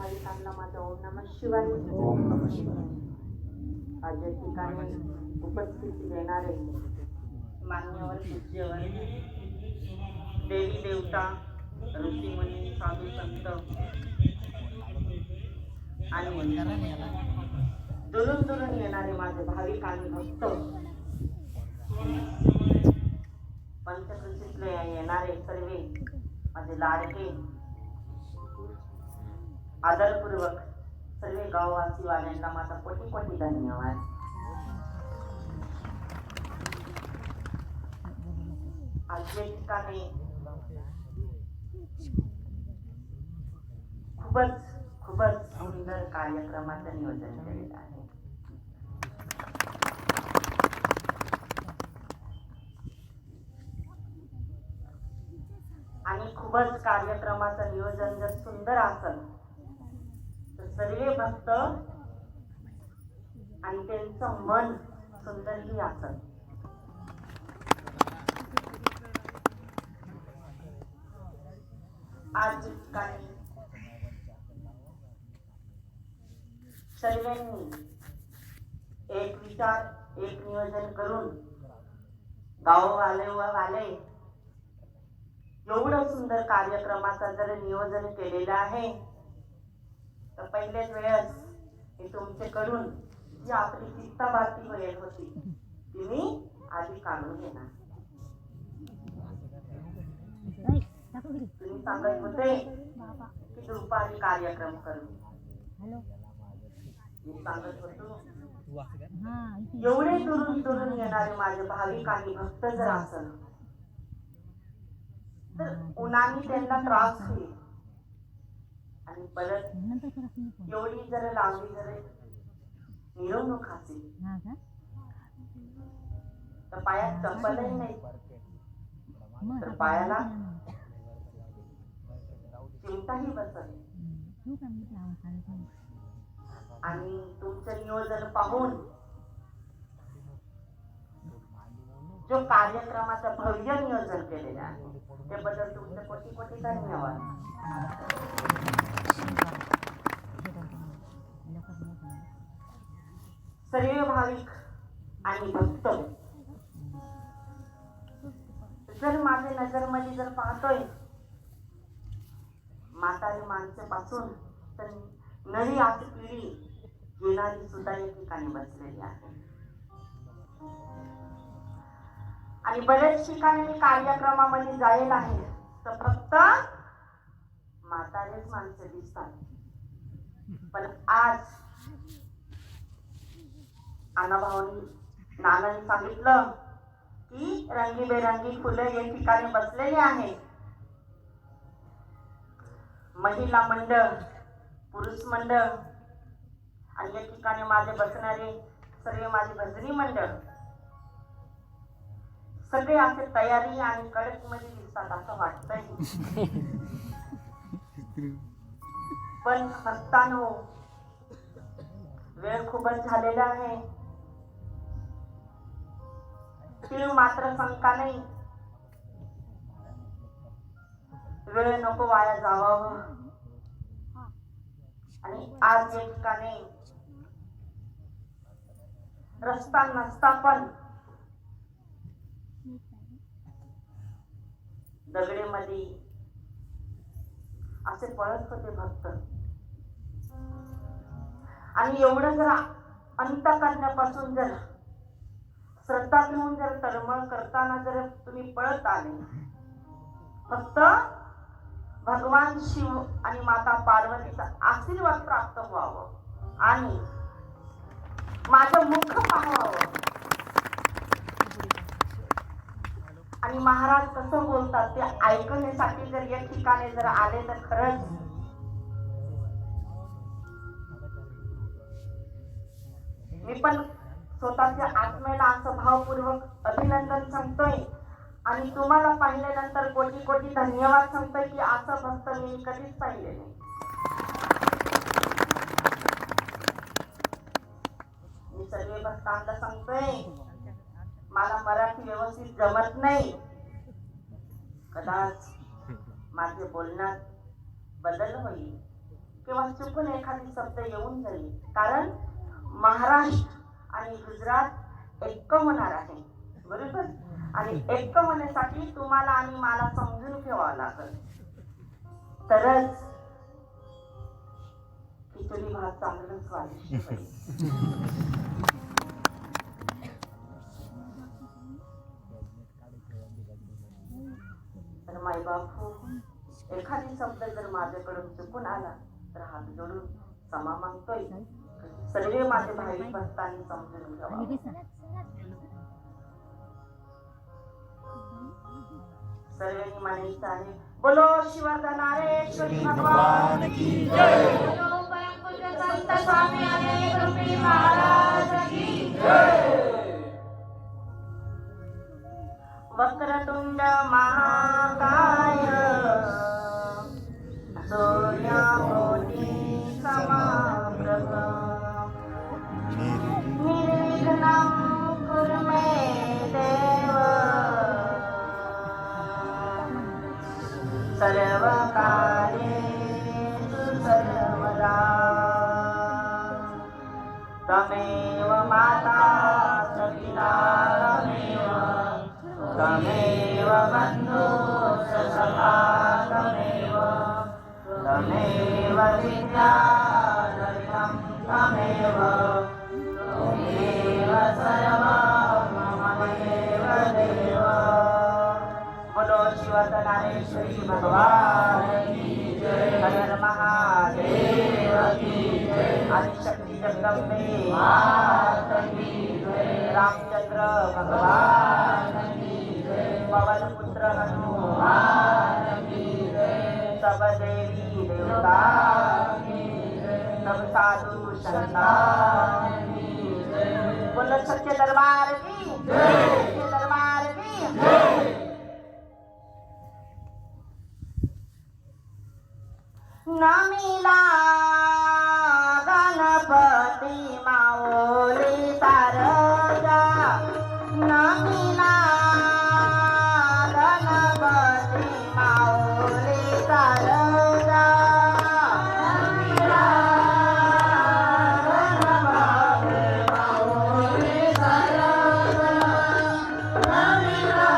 भाविकांना माझा ओम नमः शिवाय. ओम नमः शिवाय. आज या ठिकाणी उपस्थिती देणारे मान्यवर पूज्य देवी देवता ऋषीमुनी साधू संत आणि दुरून दुरून येणारे माझे भाविक आणि भक्त, पंचकृषीतले येणारे सर्व माझे लाडके, आदरपूर्वक सर्व गाववासी वाल्यांना माझा कोटी कोटी धन्यवाद. आजच्या ठिकाणी खूपच सुंदर कार्यक्रमाचं नियोजन केलेलं आहे. आणि खूपच कार्यक्रमाचं नियोजन जर सुंदर असेल तर सर्व भक्त आणि त्यांचं मन सुंदरही असेल. आज ठिकाणी सर्वांनी एक विचार एक नियोजन करून गाववाले एवढं सुंदर कार्यक्रमाचं जर नियोजन केलेलं आहे तर पहिल्याच वेळेस मी तुमच्याकडून जी आपली चित्ताबाती होईल होती ती मी आधी काढून घेणार. तुम्ही सांगत होते की दुपारी कार्यक्रम करू. मी सांगत होतो एवढे दुरून येणारे माझे भाविक आणि भक्त जर असेल तर उन्हाने त्यांना त्रास होईल आणि परत एवढी जर लांबी जर मिरवणूक असेल तर पायात चप्पलही नाही तर पायाला चिमटाही बसत. आणि तुमचं नियोजन पाहून जो कार्यक्रमाचं भव्य नियोजन केलेलं आहे त्याबद्दल तुमचे कोटी कोटी धन्यवाद. सर्व भाविक आणि भक्त जर माझ्या नजरमध्ये जर पाहतोय म्हातारी माणसापासून तर नवी आजची पिढी येणारी सुद्धा या ठिकाणी बसलेली आहे. आणि बरेच ठिकाणी मी कार्यक्रमामध्ये जायला आहे तर फक्त म्हातारेच माणसं दिसतात. पण आज अण्णाभाऊंनी नानांनी सांगितलं की रंगीबेरंगी फुलं या ठिकाणी बसलेली आहे. महिला मंडळ, पुरुष मंडळ आणि या ठिकाणी माझे बसणारे सर्व माझे भजनी मंडळ सगळे असे तयारी आणि कडक मध्ये दिसतात असं वाटतंय. पण भक्तांनो वेळ खूपच झालेला आहे. तीळ मात्र शंका नाही, वेळ नको वाया जावावं. आणि आज या ठिकाणी रस्ता नसता पण दगडीमध्ये असे पळत होते भक्त. आणि एवढं जर अंत करण्यापासून जर श्रद्धा घेऊन जर तळमळ करताना जर तुम्ही पळत आले फक्त भगवान शिव आणि माता पार्वतीचा आशीर्वाद प्राप्त व्हावं आणि माझं मुख पाहावं आणि महाराज कसं बोलतात ते ऐकण्यासाठी जर या ठिकाणी जर आले तर खरंच मी पण स्वतःच्या आत्मेला असं भावपूर्वक अभिनंदन सांगतोय. आणि तुम्हाला पाहिल्यानंतर कोटी कोटी धन्यवाद सांगतोय की असं भक्त मी कधीच पाहिले नाही. मी सर्व भक्तांना सांगतोय मला मराठी व्यवस्थित जमत नाही. कदाच माझे बोलण्यात बदल होईल किंवा चुकून एखादी शब्द येऊन जाईल, कारण महाराष्ट्र आणि गुजरात एक होणार आहे, बरोबर. आणि एक होण्यासाठी तुम्हाला आणि मला समजून ठेवावं लागेल, तरच खिचडी भात चांगलं स्वादिष्ट होईल. तर माय बापू, एखादी शब्द जर माझ्याकडून चुकून आला तर हात जोडून क्षमा मागतोय. सर्व माझे भाई भक्तांनी समजून घ्यावा. सर्वांनी म्हणायचं आहे, बोलो शिवर्धनारेश्वरी भगवान की जय. बोलो परम पूज्य संत स्वामी अनेक रूपी महाराज की जय. वक्रतुंड महाकाय सूर्यकोटि समप्रभ निर्विघ्नं कुरु मे देव सर्वकार्येषु सर्वदा. तमेव माता च पिता तमेव बन्धु च सखा तमेव विद्याधरिणं तमेव सर्वं मम देव देव. बोलो शिवर्धनारेश्वरी भगवान की जय. हर महादेव की जय. आदिशक्ती जगदंबे मात की जय. रामचंद्र भगवान की जय. पवन पुत्र हनुमान की जय. सब देवी देवता की जय. सब साधु संतान की जय. बोलो सच्चे दरबार की जय. सच्चे दरबार की जय. नमिला गणपती माऊली सारगा. नमिला गणपती माऊली सारगा. नमिला गणपती माऊली सारगा. नमिला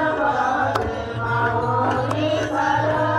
गणपती माऊली सारगा.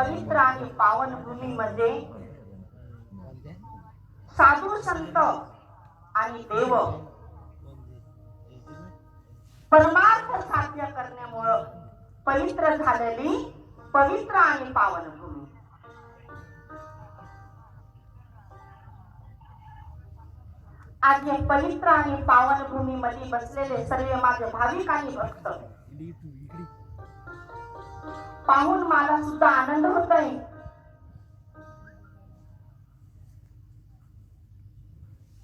पवित्र आणि पावन भूमीमध्ये साधू संत आणि देव परमार्थ साध्य करण्यामुळं पवित्र झालेली पवित्र आणि पावन भूमी. आज हे पवित्र आणि पावन भूमी मध्ये बसलेले सर्व माझे भाविक आणि भक्त पाहून मला सुद्धा आनंद होतोय.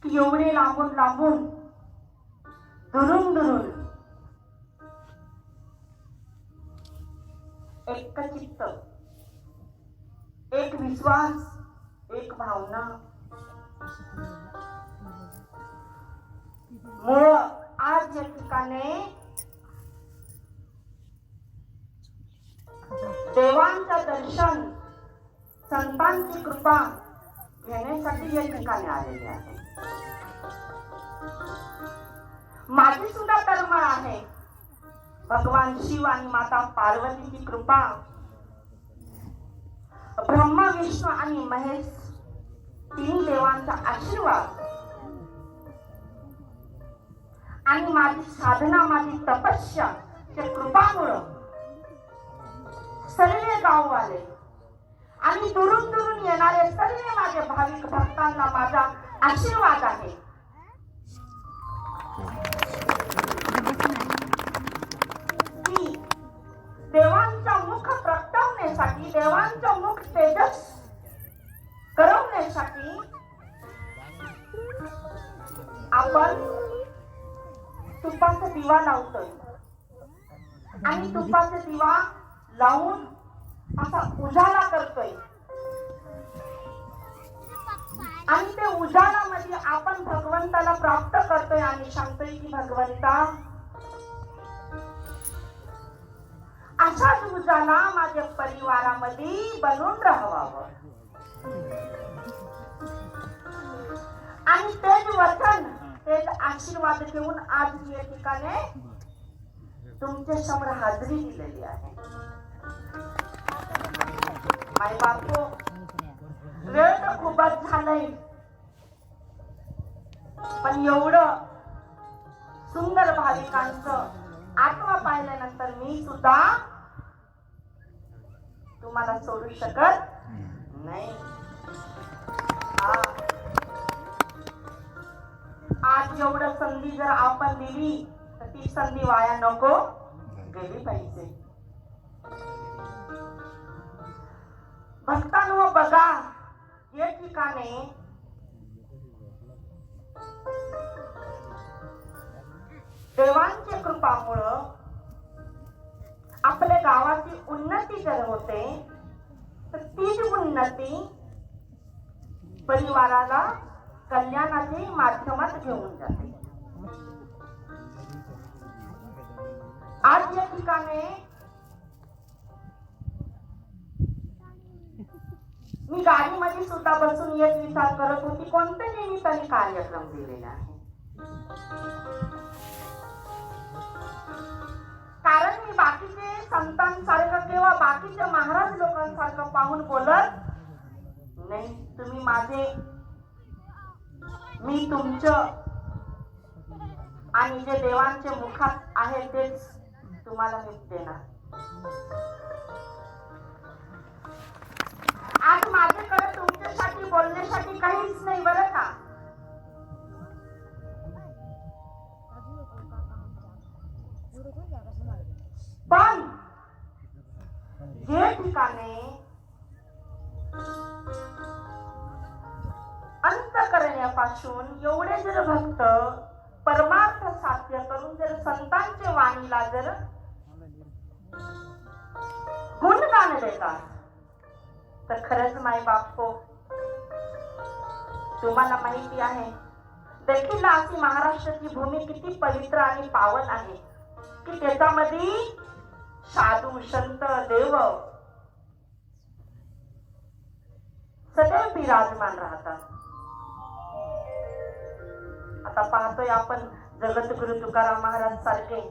की एवढे लांबून लांबून दुरून दुरून एक चित्त, एक विश्वास, एक भावना मुळे आज या ठिकाणी देवांचं दर्शन, संतांची कृपा घेण्यासाठी या ठिकाणी आलेले आहे. माझी सुद्धा तळमळ आहे. भगवान शिव आणि माता पार्वतीची कृपा, ब्रह्मा विष्णू आणि महेश तीन देवांचा आशीर्वाद आणि माझी साधना, माझी तपस्या त्या कृपामुळं सर्व गाववाले आणि दुरून दुरून येणारे सर्व माझे भाविक भक्तांना माझा आशीर्वाद आहे की देवांचा मुख प्रगटवण्यासाठी, देवांचा मुख तेजस करवण्यासाठी आपण तुपाचा दिवा लावतोय आणि तुपाचा दिवा लावून असा उजाला करतोय आणि ते उजालामध्ये आपण भगवंताला प्राप्त करतोय आणि सांगतोय की भगवंता असाच उजाला माझ्या परिवारामध्ये बनून राहावं. आणि तेच वचन, तेच आशीर्वाद घेऊन आज या ठिकाणी तुमच्या समोर हाजरी दिलेली आहे. माय बापू, वेळ तर खूपच झालंय, पण एवढं सुंदर भाविकांचं आत्मा पाहिल्यानंतर मी सुद्धा तुम्हाला सोडू शकत नाही. आज एवढं संधी जर आपण दिली तर ती संधी वाया नको गेली पाहिजे. भक्तांनो बघा, या ठिकाणी देवांच्या कृपामुळं आपल्या गावाची उन्नती जर होते तर तीच उन्नती परिवाराला कल्याणाच्या माध्यमात घेऊन जाते. आज या ठिकाणी मी गाडीमध्ये सुद्धा बसून एक विचार करत होती, कोणत्या निमित्ताने कार्यक्रम दिलेला आहे. कारण मी बाकीचे संतांसारखं किंवा बाकीच्या महाराज लोकांसारखं पाहून बोलत नाही. तुम्ही माझे, मी तुमचं आणि जे देवांचे मुखात आहे तेच तुम्हाला मी देणार. आज माझ्याकडे तुमच्यासाठी बोलण्यासाठी काहीच नाही बरं का. पण जे ठिकाणी अंतःकरणापासून एवढे जर भक्त परमार्थ साध्य करून जर संतांच्या वाणीला जर गुणगान देतात तर खरंच माय बापो, तुम्हाला माहिती आहे देखील अशी महाराष्ट्राची भूमी किती पवित्र आणि पावन आहे की त्याच्यामध्ये साधू संत देव सदैव विराजमान राहतात. आता पाहतोय आपण जगद्गुरु तुकाराम महाराज सारखे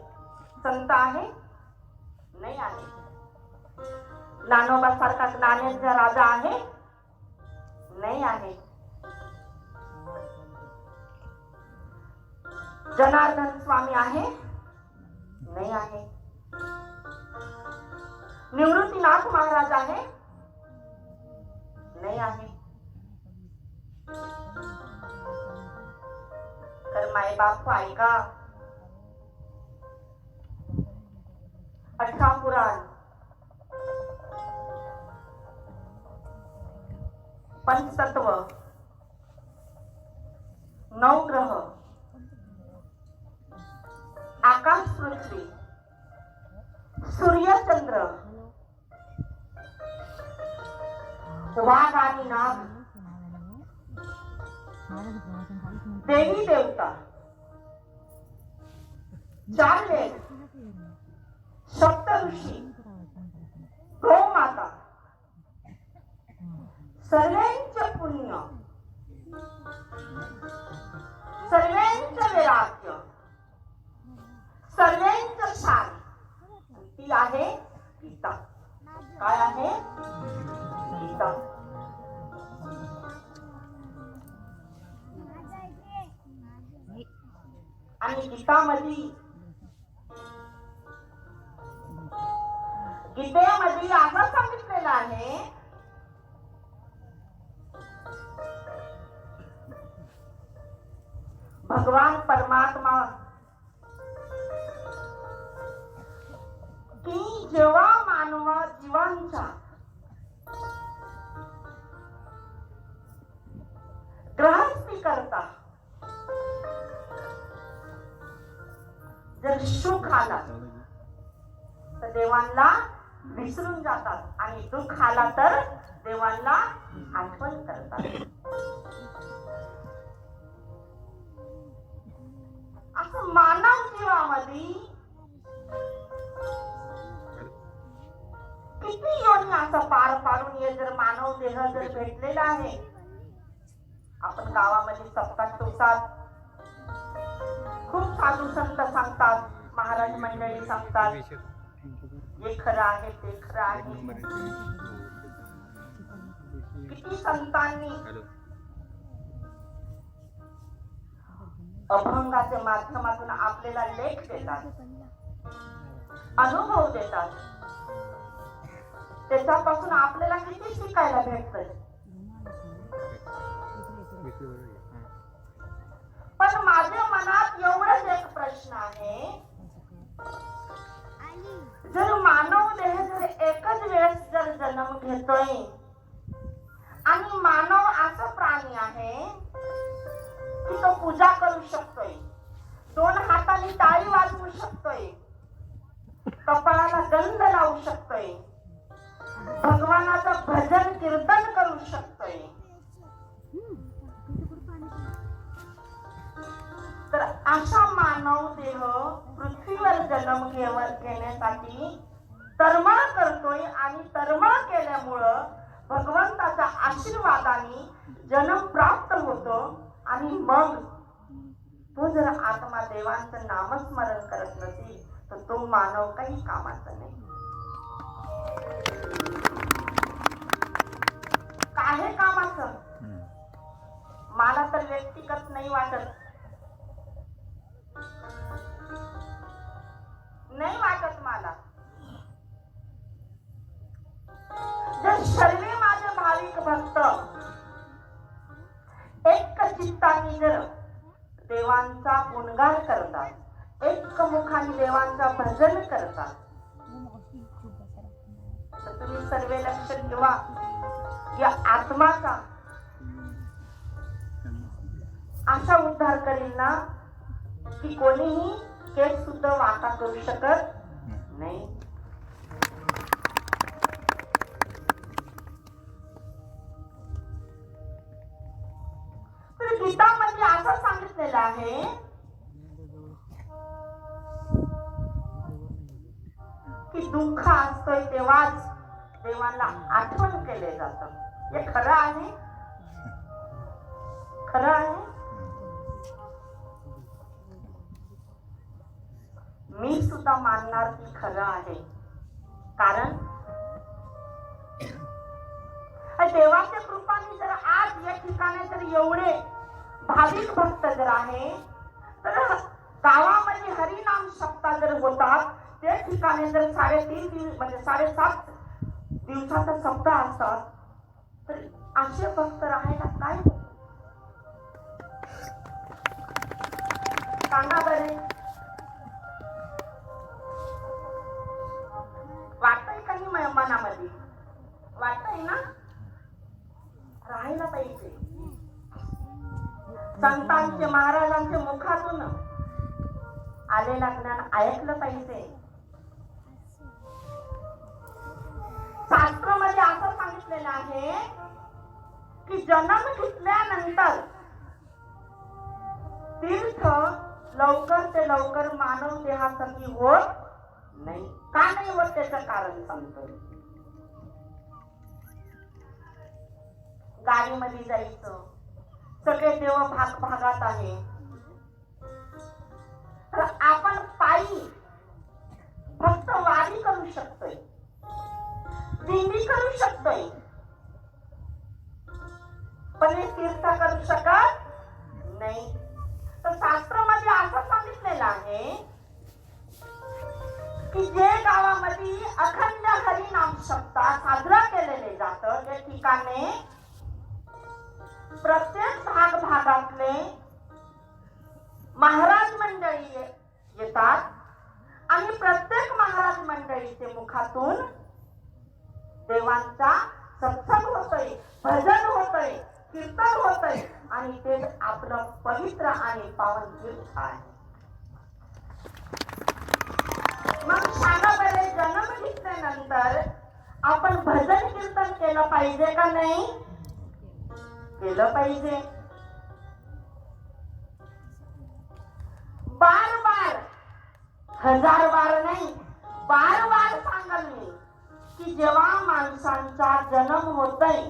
संत आहे नाही आहे. ज्ञानोबा सारखा ज्ञानेंद्र राजा आहे? नाही आहे. जनार्दन स्वामी आहे? नाही आहे. निवृत्तीनाथ महाराज आहे? नाही आहे. तर माय बाप ऐका, 18 पुराण, पंचतत्व, 9 ग्रह, आकाश पृथ्वी, सूर्य चंद्र, वाघ आणि नाग, देवी देवता, 4 वेद, सप्तऋषी, गोमाता, सर्वांचे पुण्य, सर्वांचे वैराग्य, सर्वांचे शान, ती आहे गीता. काय आहे? गीता. आणि गीतेमध्ये असं सांगितलेलं आहे, भगवान परमात्मा की जेव्हा मानव जीवांचा गृहस्थी करता जर सुख आला तर देवांना विसरून जातात आणि दुःख आला तर देवांना आठवण करतात. असं मानव जीवामध्ये किती योनी असं पार पाडून ये जर मानव देह जर भेटलेला आहे. आपण गावामध्ये सप्ताह ठेवतात, खूप साधू संत सांगतात, महाराज मंडळी सांगतात, हे खरं आहे ते खरं आहे. किती संतांनी अभंगाच्या माध्यमातून आपल्याला लेख देतात, अनुभव देतात, त्याच्यापासून आपल्याला किती शिकायला भेटतं. पण माझ्या मनात एवढंच एक प्रश्न आहे, जर मानव देह जर एकच वेळेस जर जन्म घेतोय आणि मानव असं प्राणी आहे की तो पूजा करू शकतोय, 2 हातांनी टाळी वाजवू शकतोय, कपाळाला गंध लावू शकतोय, भगवानाचं भजन कीर्तन करू शकतोय, तर असा मानव देह पृथ्वीवर जन्म घेण्यासाठी तळमळ करतोय आणि तळमळ केल्यामुळं भगवंताच्या आशीर्वादाने जन्म प्राप्त होतो. आणि मग तो जर आत्मा देवांचं नामस्मरण करत नसेल तर तो मानव काही कामाचा नाही. काय कामाचं? मला तर व्यक्तिगत नाही वाटत, नाही वाटत मला. जर सर्व माझे भाविक भक्त एक चित्ताने जर देवांचा गुणगान करतात, एक मुखाने देवांचा भजन करतात, तर तुम्ही सर्व लक्ष ठेवा, या आत्माचा असा उद्धार करील ना की कोणीही केस सुद्धा वाटा करू शकत नाही. तर गीतामध्ये असं सांगितलेलं आहे की दुःख असतोय तेव्हाच देवाला आठवण केले जातं. हे खरं आहे? खरं आहे? मी सुद्धा मानणार की खरं आहे. कारण त्या देवाच्या कृपाने जर आज या ठिकाणी जर एवढे भाविक भक्त जर आहे, तर गावामध्ये हरिनाम सप्ताह जर होतात, त्या ठिकाणी जर 3.5 दिवस म्हणजे 7.5 दिवसाचा सप्ताह असतात, तर असे भक्त राहायला काय सांगा बरे? वाटतंय का नाही मनामध्ये? वाटतंय ना? राहायला पाहिजे. संतांचे महाराजांच्या मुखातून आलेलं ज्ञान ऐकलं पाहिजे. शास्त्रामध्ये असं सांगितलेलं आहे की जन्म घेतल्यानंतर तीर्थ लवकर ते लवकर मानव देहासाठी होत नाही. का नाही होत त्याचं कारण सांगतो. गाडीमध्ये जायचं, सगळे देव भागात आहे, तर आपण पायी फक्त वारी करू शकतोय, दिंडी करू शकतोय, पण हे तीर्थ करू शकत नाही. तर शास्त्रामध्ये असं सांगितलेलं आहे की जे गावामध्ये अखंड हरिनाम सप्ताह साजरा केलेले जातं, त्या ठिकाणी प्रत्येक भागातले महाराज मंडळी येतात आणि प्रत्येक महाराज मंडळीच्या मुखातून देवांचा सत्संग होतोय, भजन होतोय, कीर्तन होतोय आणि ते आपलं पवित्र आणि पावन तीर्थ आहे. मग सांगा बरे, जन्म घेतल्यानंतर आपण भजन कीर्तन केलं पाहिजे का नाही? केलं पाहिजे. बार बार, 1000 बार नाही, बार बार सांगाल मी की जेव्हा माणसांचा जन्म होतोय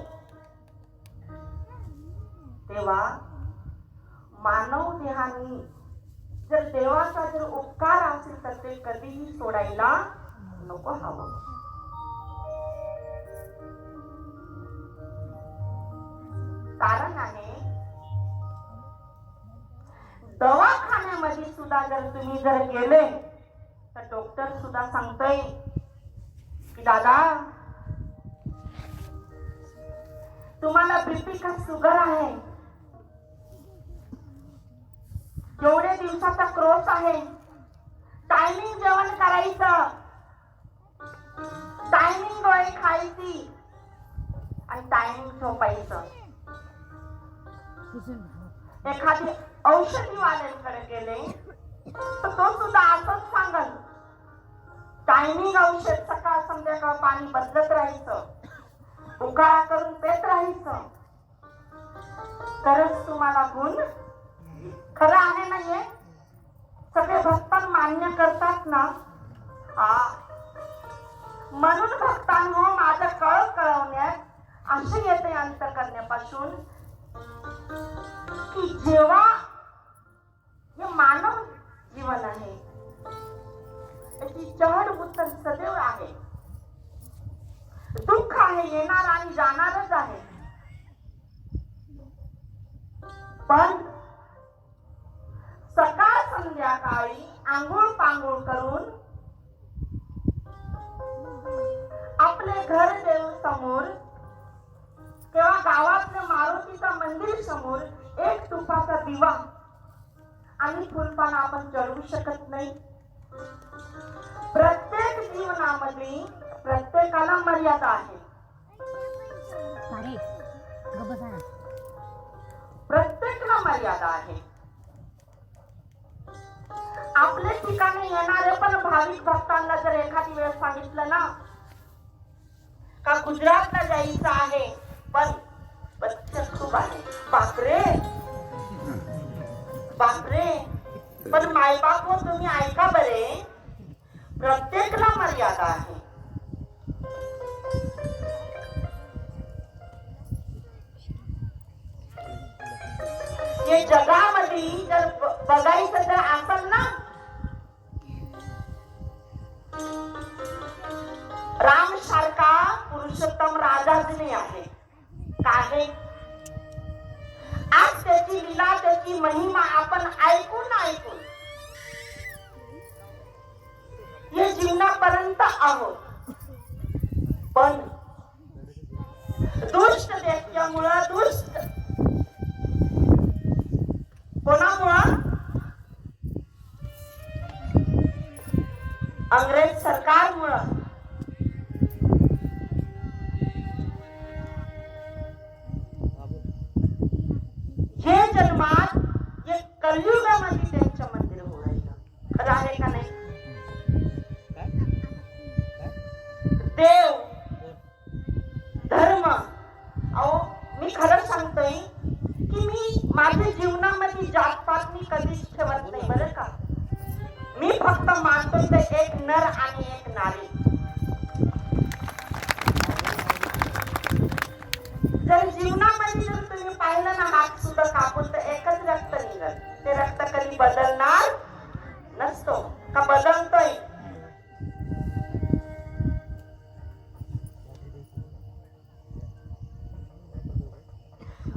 तेव्हा मानव देहानी जर देवाचा जर उपकार असेल तर ते कधीही सोडायला नको हवं. कारण आहे, दवाखान्यामध्ये सुद्धा जर तुम्ही जर गेले तर डॉक्टर सुद्धा सांगतोय की दादा तुम्हाला बीपी का शुगर आहे, एवढे दिवसाचा क्रॉस आहे, टायमिंग जेवण करायचं, टायमिंग गोळी खायची आणि टायमिंग झोपायचं. एखादी औषधी वाल्यांकडे गेले तर तो सुद्धा असंच सांगल, टायमिंग औषध सकाळ संध्याकाळ पाणी बदलत राहायचं, उकाळा करून पेत राहायचं, तरच तुम्हाला गुण. खरं आहे ना हे? सगळे भक्त मान्य करतात ना? हा. म्हणून भक्तांनो, माझं कळवण्यात असं येते अंत करण्यापासून की जेव्हा हे मानव जीवन आहे त्याची चढ उतर सदैव आहे, दुःख आहे, येणार आणि जाणारच आहे. पण सकाळ संध्याकाळी आंघोळ पांघोळ करून आपले घर देव समोर किंवा गावातल्या मारुतीच्या मंदिर समोर एक तुपाचा दिवा आणि फुलपान आपण चढवू शकत नाही. प्रत्येक जीवनामध्ये प्रत्येकाला मर्यादा आहे. प्रत्येकाला मर्यादा आहे. आपल्या ठिकाणी येणारे पण भाविक भक्तांना जर एखादी वेळ सांगितलं ना का गुजरातला जायचं आहे पण बचत खूप आहे, बापरे बापरे, पण मायबाप तुम्ही ऐका बरे, प्रत्येकाला मर्यादा आहे. हे जगामध्ये जर बघायचं तर असेल ना, राम सारखा पुरुषोत्तम राजाच नाही आहे. आहे. आज त्याची लीला, त्याची महिमा आपण ऐकून ऐकून या जीवनापर्यंत आहोत. पण दुष्ट त्याच्यामुळं, दुष्ट कोणामुळं? अंग्रेज सरकारमुळं. हे जन्मात हे कलियुगामध्ये त्यांचं मंदिर होऊ राहिलं. खरं आहे का नाही? देव धर्म, अहो मी खरं सांगतोय की मी माझ्या जीवनामध्ये जातपात मी कधीच ठेवत नाही बरं का. मी फक्त मानतो ते एक नर आणि एक नारी. जर जीवनामध्ये जर तुम्ही पाहिलं ना, हात सुद्धा कापून तर एकच रक्त निघत. ते रक्त कधी बदलणार नसतो का बदलतोय?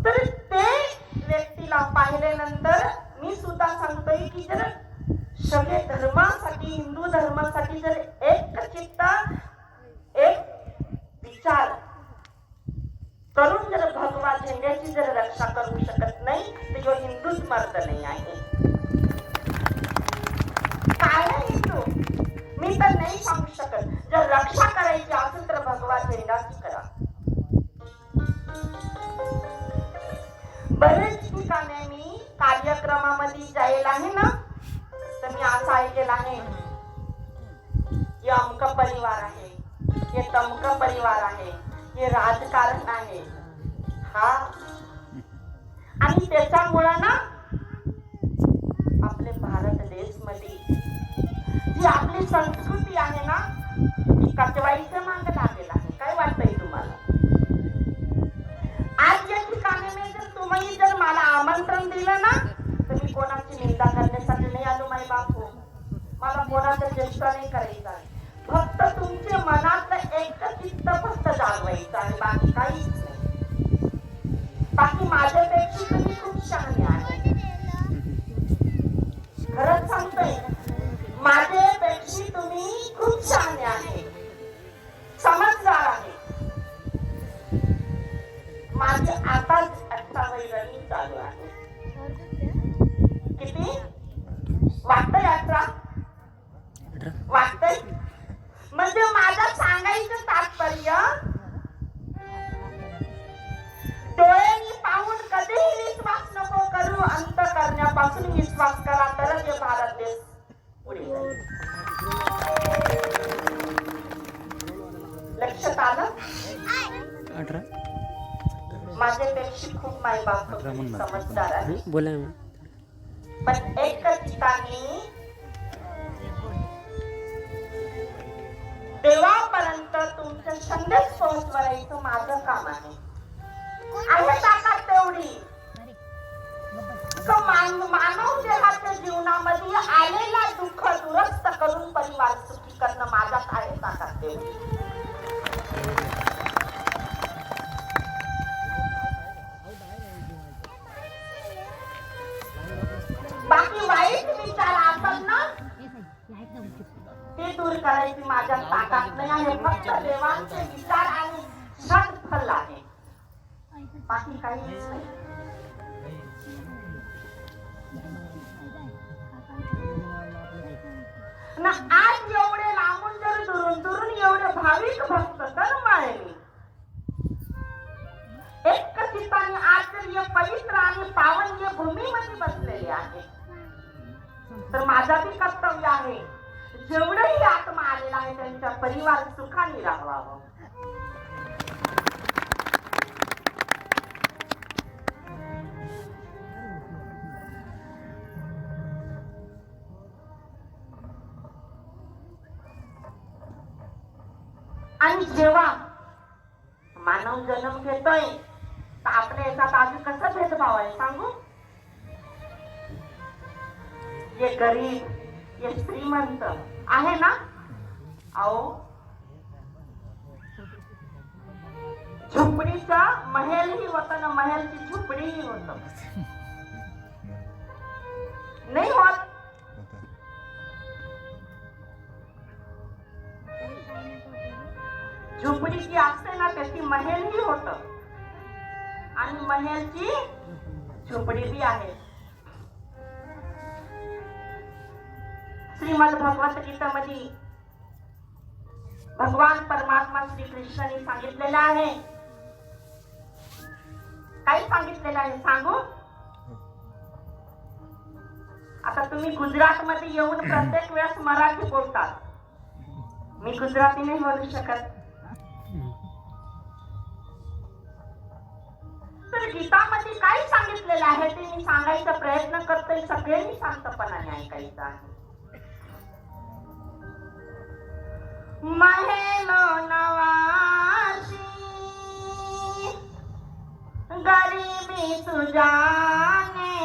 तर ते व्यक्तीला पाहिल्यानंतर मी सुद्धा सांगतोय की जर सगळे धर्मासाठी, हिंदू धर्मासाठी जर एक चित्त, एक विचार करून जर भगवा झेंड्याची जर रक्षा करू शकत नाही तर तो हिंदूच मर्द नाही आहे. काय हिंदू मी तर नाही सांगू शकत. जर रक्षा करायची असेल तर भगवा झेंडाच करा. बरेच ठिकाणी मी कार्यक्रमामध्ये जायला आहे ना, तर मी असं ऐकलेलं आहे की अमक परिवार आहे, हे तमक परिवार आहे, हे राजकारण आहे. हा, आणि त्याच्यामुळं ना आपले भारत देश मध्ये जी आपली संस्कृती आहे ना ती कचवाईचं मांग लागेल आहे. काय वाटतंय तुम्हाला? आज या ठिकाणी मी जर तुम्ही जर मला आमंत्रण दिलं ना तर मी कोणाची निंदा करण्यासाठी नाही आलो माय बापू. मला कोणाचं चेष्टा नाही करायचा. फक्त तुमच्या मनातलं एक चित्त फक्त जागवायचं आणि बाकी काहीच नाही. बाकी माझ्यापेक्षा तुम्ही खूप शहाणे आहे. खरंच सांगतोय, माझ्यापेक्षा तुम्ही खूप शहाणे आहे, समजदार आहे. माझे आताच 28 रनिंग चालू आहे. किती वाटतंय? 18 वाटतंय. म्हणजे माझं सांगायचं तात्पर्य, डोळ्यांनी पाहून कधीही विश्वास नको करू, अंतःकरणापासून विश्वास करा तरच हे भारत देश पुढे जाईल. लक्षात आलं? माझ्यापेक्षा खूप मायबाप समजदार आहे. पण एक ठिकाणी देवापर्यंत तुमचा संदेश पोहोचवायचं माझं काम आहे. आहे ताकद तेवढी. मानव देहाच्या जीवनामध्ये आलेला दुःख दुरुस्त करून परिवार सुखी करणं माझ्यात आहे ताकद तेवढी. बाकी वाईट विचार असतात ना ते दूर करायची माझ्या ताकद नाही आहे. फक्त देवांचे विचार आणि सत्फल आहे, बाकी काहीच नाही. ना आज एवढे लांबून जर दुरून दुरून एवढे भाविक भक्त धर्माळी एक चित्ताने आज जर या पवित्र आणि पावन या भूमीमध्ये बसलेले आहे तर माझा बी कर्तव्य आहे जेवढेही आत्मा आलेला आहे त्यांच्या परिवार सुखाने राहावं. आणि जेव्हा मानव जन्म घेतोय तर आपल्या याच्यात आधी कसं भेदभाव आहे सांगू? ये गरीब ये श्रीमंत आहे ना. अहो झोपडीचे राणीचं महलही होतं ना महलची झोपडीही होत नाही होत. झोपडी जी असते ना त्याची महलही होत आणि महलची झोपडी बी आहे. श्रीमद भगवत गीतेमध्ये भगवान परमात्मा श्री कृष्णाने सांगितलेलं आहे. काय सांगितलेलं आहे सांगू? आता तुम्ही गुजरात मध्ये येऊन प्रत्येक वेळेस मराठी बोलतात, मी गुजराती नाही बोलू शकत. तर गीतामध्ये काय सांगितलेलं आहे ते मी सांगायचा प्रयत्न करतोय. सगळ्यांनी शांतपणाने ऐकायचं आहे. महेलो नवाशी गरीबी सुजाने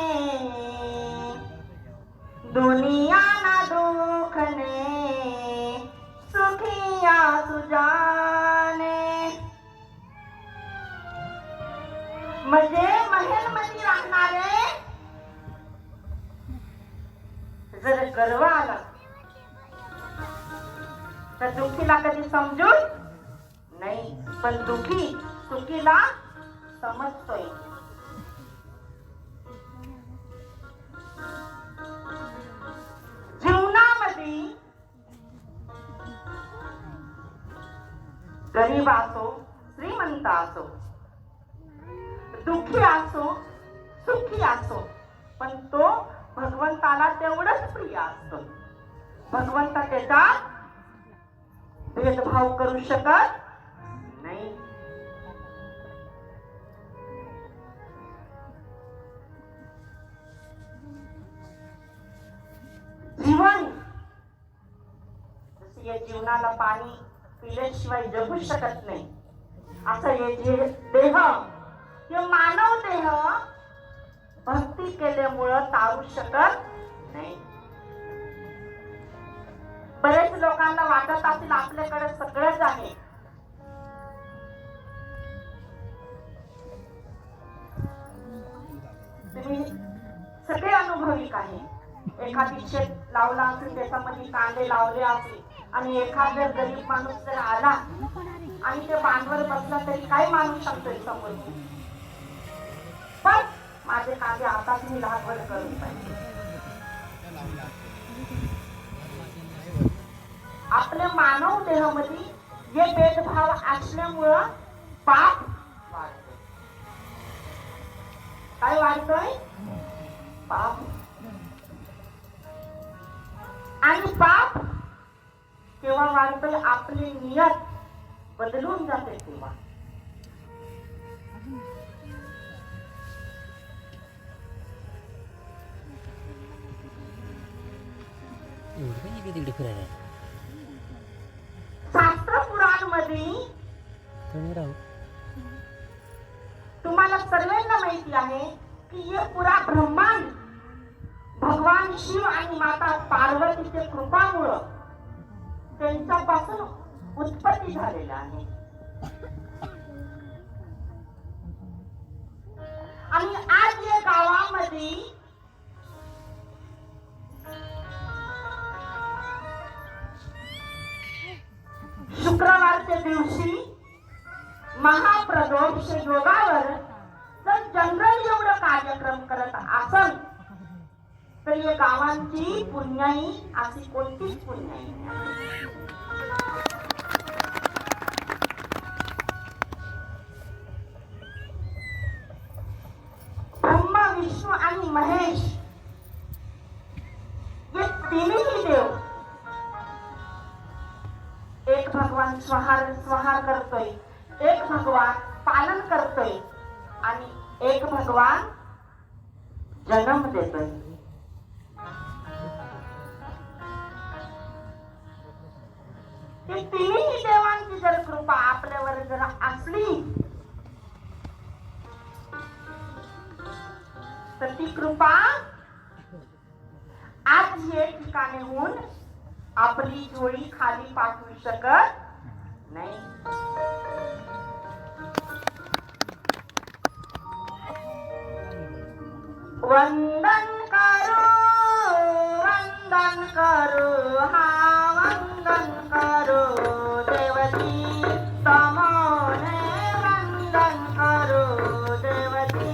दुनिया ना दुख ने सुखिया सुजाने. म्हणजे महल मध्ये राहणारे जर गर्व आला तर दुःखीला कधी समजून नाही, पण दुःखी सुखीला समजतोय. जीवनामध्ये गरीब असो श्रीमंत असो दुःखी असो सुखी असो पण तो भगवंताला तेवढंच प्रिय असतो. भगवंता त्याचा भेदभाव करू शकत नाही. जीवन जसे या जीवनाला पाणी पिल्याशिवाय जगू शकत नाही असं हे जे देह हे मानव देह भक्ती केल्यामुळं तारू शकत नाही. बरेच लोकांना वाटत असेल आपल्याकडे सगळंच आहे. तुम्ही सगळे अनुभविक आहे. एखादी शेत लावला असेल त्याच्यामध्ये कांदे लावले असेल आणि एखादा गरीब माणूस जर आला आणि ते बांधवर बसला तरी काय माणूस सांगतोय समोर पण माझे कांदे आता तुम्ही लागवड करून पाहिजे. आपल्या मानव देहामध्ये हे भेदभाव असल्यामुळं पाप वाढतोय. काय वाढतोय? पाप. आणि पाप केव्हा वाढतोय? आपली नियत बदलून जाते तेव्हा. शास्त्र पुराण मध्ये तुम्हाला सर्वांना माहिती आहे की हे पुरा ब्रह्मांड भगवान शिव आणि माता पार्वतीच्या कृपामुळे त्यांच्यापासून उत्पत्ती झालेला आहे. आणि आज या गावामध्ये शुक्रवारच्या दिवशी महाप्रदोष योगावर जर जनरल एवढं कार्यक्रम करत असल तर या गावांची पुण्याई अशी कोणतीच पुण्याई नाही. ब्रह्मा विष्णू आणि महेश हे तिन्ही देव एक भगवान संहार करतोय, एक भगवान पालन करतोय आणि एक भगवान जन्म देतोय. ते तिन्ही देवांची जर कृपा आपल्यावर जर असली तर ती कृपा आज हे ठिकाणीहून आपली झोळी खाली पाठवू शकत नाही. वंदन करू हा वंदन करू देवती समोने वंदन करू देवती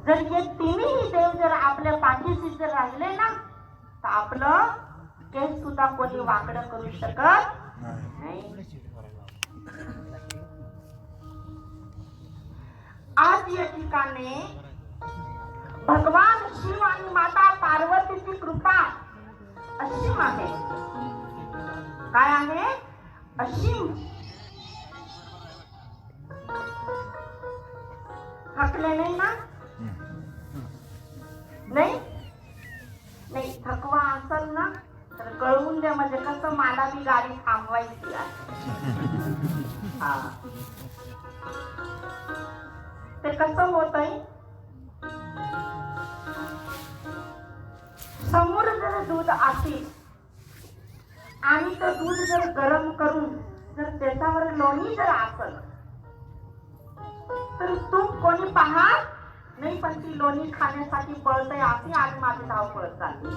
जर हे तिन्ही देव जर आपल्या पाठीशी जर राहिले ना तर आपलं केस सुद्धा कोणी वाकडं करू शकत नाही. आज या ठिकाणी भगवान शिव आणि माता पार्वतीची कृपा असीम आहे. काय आहे? असीम. थकले नाही ना? नाही नाही, थकवा असेल ना तर कळवून दे, म्हणजे कसं मला बी गाडी थांबवायची आहे. हा, ते कसं होतंय, समोर जर दूध असेल आणि तो दूध जर गरम करून जर त्याच्यावर लोणी जर असल तर तूप कोणी पाहत नाही, पण ती लोणी खाण्यासाठी पळतय अशी आज माझी धावपळ चालली.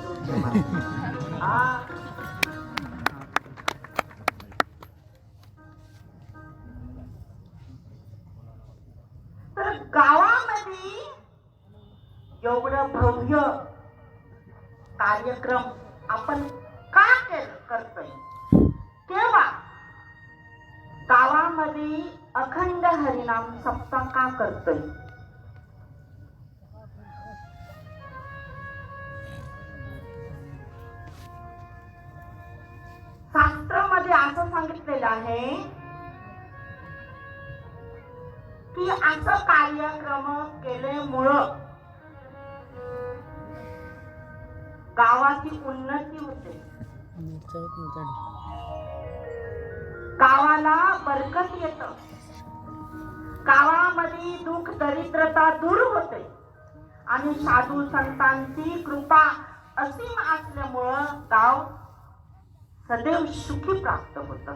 तर गावामध्ये एवढं भव्य कार्यक्रम आपण का करतोय? तेव्हा गावामध्ये अखंड हरिनाम सप्ताह का करतोय? शास्त्रामध्ये असं सांगितलेलं आहे की असं कार्यक्रम केल्यामुळं गावाची उन्नती होते, गावाला बरकत येत, गावामध्ये दुःख दरिद्रता दूर होते आणि साधू संतांची कृपा असीम असल्यामुळं गाव सदैव सुखी प्राप्त होत.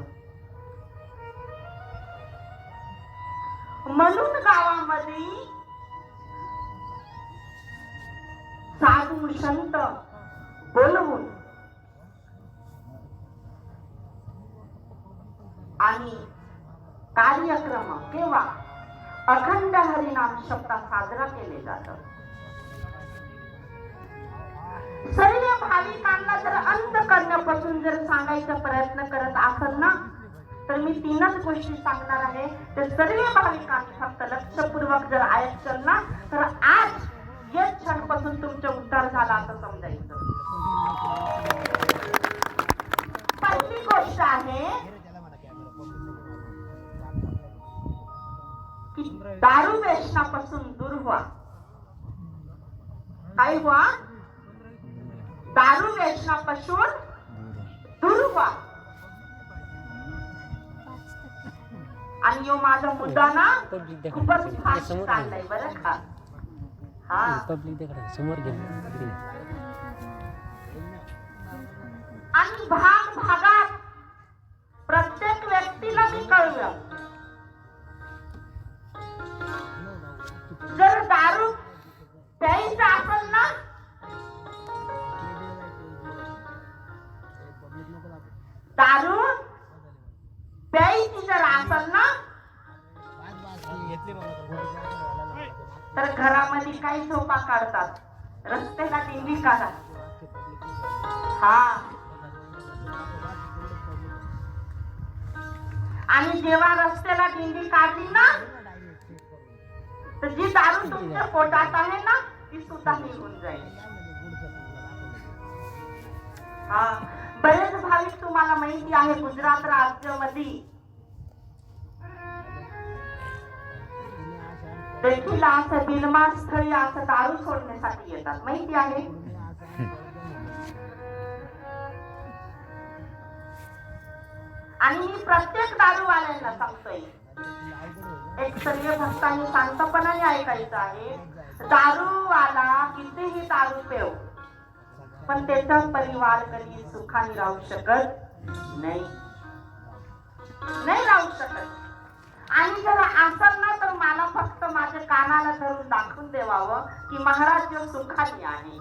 म्हणून गावामध्ये साधू संत बोलवून आणि कार्यक्रम किंवा अखंड हरिनाम सप्ताह साजरा केले जातात. सर्व भाविकांना जर अंतःकरणापासून जर सांगायचा प्रयत्न करत असेल ना तर मी 3च गोष्टी सांगणार आहे. ते सर्व भाविकांनी फक्त लक्षपूर्वक जर ऐकलं ना तर आज या क्षणपासून तुमचा उद्धार झाला असं समजायचं. पहिली गोष्ट आहे की दारू व्यसनापासून दूर व्हा. काय व्हा? दारू व्यसनापासून दूर व्हा. आणि यो माझा मुद्दा ना खूपच फास्ट चाललाय बरं का. हा आणि भागात प्रत्येक व्यक्तीला मी कळलं जर दारू प्यायचं असेल ना दारू प्यायची जर असेल ना तर घरामध्ये काही झोपा काढतात, रस्त्याला दिंडी काढा. हा आणि जेव्हा रस्त्याला दिंडी काढली ना तर जी दारू तुमच्या पोटात आहे ना ती सुद्धा निघून जाईल. हा बरेच भाविक तुम्हाला माहिती आहे गुजरात राज्यामध्ये देखील असं बिनमास्थळी असं दारू सोडण्यासाठी येतात, माहिती आहे. आणि मी प्रत्येक दारूवाल्यांना सांगतोय, एक सर्व भक्तांनी शांतपणाने ऐकायचं आहे. दारूवाला कितीही दारू पेव पण त्याचा परिवार कधी सुखाने राहू शकत नाही, नाही राहू शकत. आणि जर असं ना तर मला फक्त माझ्या कानाला धरून दाखवून देवावं की महाराज जो सुखाने आहे.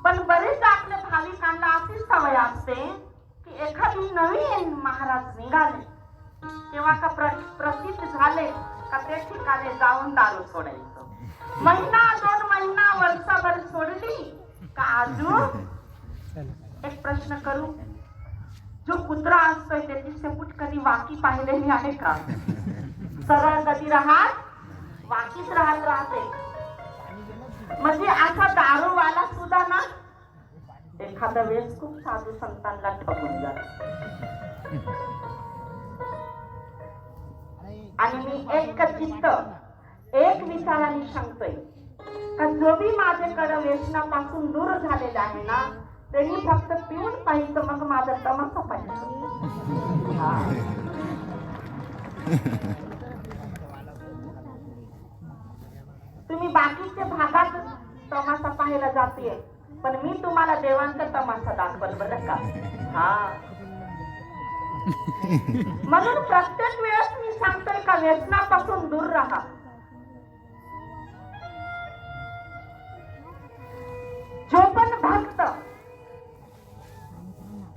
पण बरेच आपल्या भाविकांना अशी सवय असते की एखादी नवीन महाराज निघाले तेव्हा का प्रसिद्ध झाले का त्या ठिकाणी जाऊन दारू सोडायचं. महिना 2 महिना वर्षभर सोडली का अजून. एक प्रश्न करू, जो कुत्रा असतोय त्याची शेपूट कधी वाकी पाहिलेली आहे का? सरळ कधी राहत, वाकीच राहत राहते. म्हणजे असा दारूवाला सुद्धा ना एखाद्या वेळेस खूप साधू संतांना ठगून जातो. आणि मी एक चित्त एक विचाराने सांगतोय का जो बी माझ्याकडे व्यसनापासून दूर झालेला आहे ना त्यांनी फक्त पिऊन पाहिजे मग माझा तमाशा पाहिजे. तुम्ही बाकीच्या भागात तमाशा पाहायला जाते पण मी तुम्हाला देवांचा तमाशा दाखवल बरं का. हा म्हणून प्रत्येक वेळेस मी सांगतोय का व्यसनापासून दूर राहा. जो पण भक्त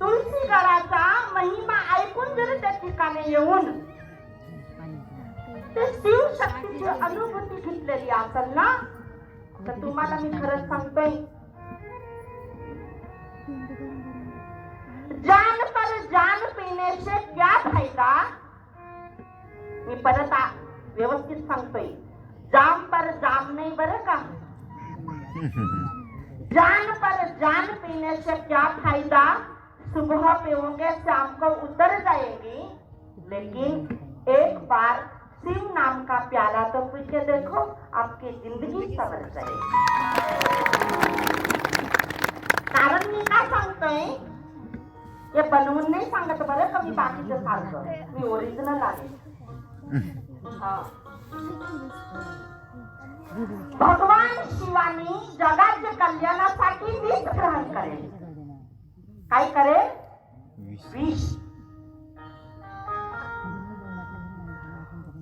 तुळशीगडाचा महिमा ऐकून जर त्या ठिकाणी येऊन ते शिवशक्तीची अनुभूती घेतलेली असेल ना, तर तुम्हाला मी खरंच सांगतोय, जान पर जान पीने से क्या फायदा. मी परत व्यवस्थित सांगतोय, जाम पर जाम नाही बरं का. जान पर जान पीने से क्या फायदा, सुबह पीओगे शाम को उतर जाएगी, लेकिन एक बार सिम नाम का प्याला तो पी के देखो, आपकी जिंदगी संवर जाएगी. कारण मी काय सांगतोय हे बनवून नाही सांगत बरं का, मी बाकीचं सांगतो, मी ओरिजिनल आहे. भगवान शिवानी जगाच्या कल्याणासाठी विष ग्रहण करेल. काय करेल? विष.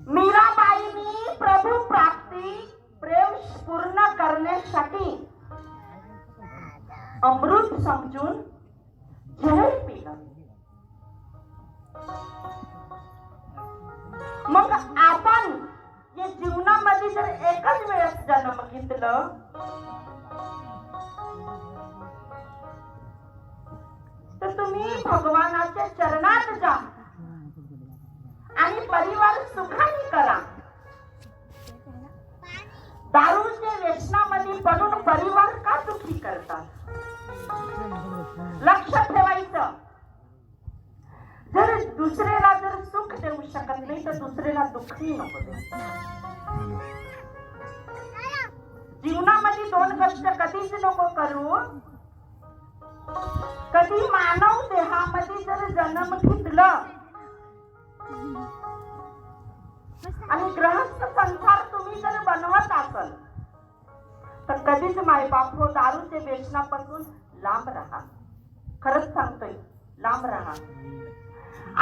मीराबाईंनी प्रभू प्राप्ती प्रेम पूर्ण करण्यासाठी अमृत समजून जहर पिलं. मग आपण या जीवनामध्ये जर एकच वेळेस जन्म घेतलं तर तुम्ही भगवानाच्या चरणात जा आणि परिवार सुखाने करा. दारूच्या व्यसनामध्ये पडून परिवार का दुखी करतात? लक्ष ठेवायचं, जर दुसऱ्याला जर सुख देऊ शकत नाही तर दुसऱ्याला दुःखी नको देऊ. जीवनामध्ये दोन कष्ट कधीच नको करू. कधी मानव देहामध्ये जर जन्म घेतलं आणि ग्रहस्थ संसार तुम्ही जर बनवत असाल तर कधीच मायबाप हो दारूच्या व्यसनापासून लांब राहा. खरंच सांगतोय, लांब राहा.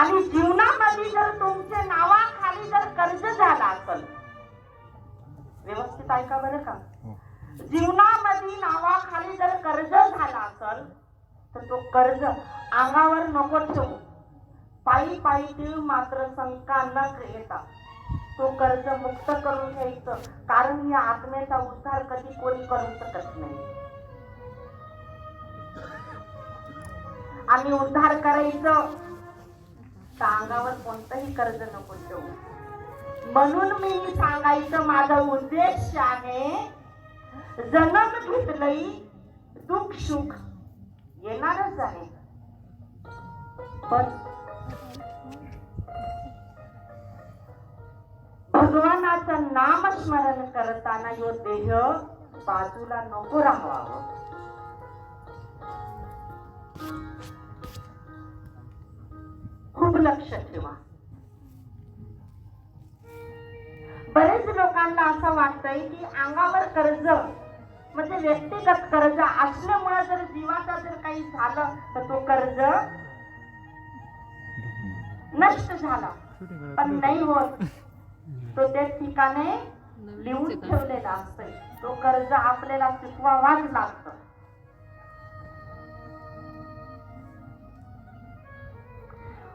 आणि जीवनामध्ये जर तुमच्या नावाखाली जर कर्ज झाला असेल, व्यवस्थित ऐका बरं का, जीवनामध्ये नावाखाली जर कर्ज झाला असेल तर तो कर्ज अंगावर नको ठेवू. पायी पायी देव मात्र शंका न येता तो कर्ज मुक्त करून घ्यायचं. कारण या आत्म्याचा उद्धार कधी कोणी करू शकत नाही. आणि उद्धार करायचं तर अंगावर कोणतंही कर्ज नको ठेवू. म्हणून मी सांगायचं माझा उद्देश आहे, जन्म घेतलंय दुःख सुख येणारच आहे, पण भगवानाचं नाम स्मरण करताना यो देह बाजूला नको राहावं. खूप लक्ष ठेवा. बरेच लोकांना असं वाटतंय की अंगावर कर्ज म्हणजे व्यक्तिगत कर्ज असल्यामुळे जर जीवाचा जर काही झालं तर तो कर्ज नष्ट झाला, पण नाही होत. तो त्या ठिकाणी लिहून ठेवलेला असतोय. तो कर्ज आपल्याला चुकवावाच लागतं.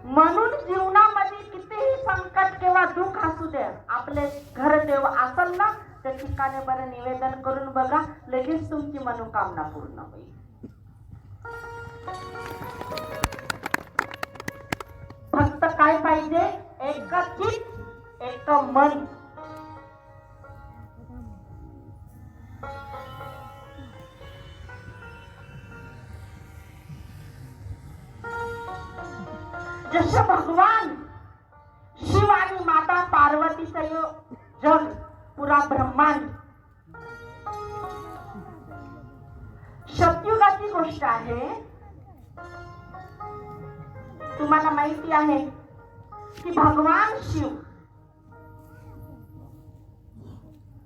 म्हणून जीवनामध्ये कितीही संकट किंवा दुःख असू दे, आपले घर देव असेल ना त्या ठिकाणी बरं निवेदन करून बघा, लगेच तुमची मनोकामना पूर्ण होईल. फक्त काय पाहिजे? एक चित्त, एक मन. जसे भगवान शिव आणि माता पार्वतीचं जग पुरा ब्रह्मांड सतयुगाची गोष्ट आहे. तुम्हाला माहिती आहे की भगवान शिव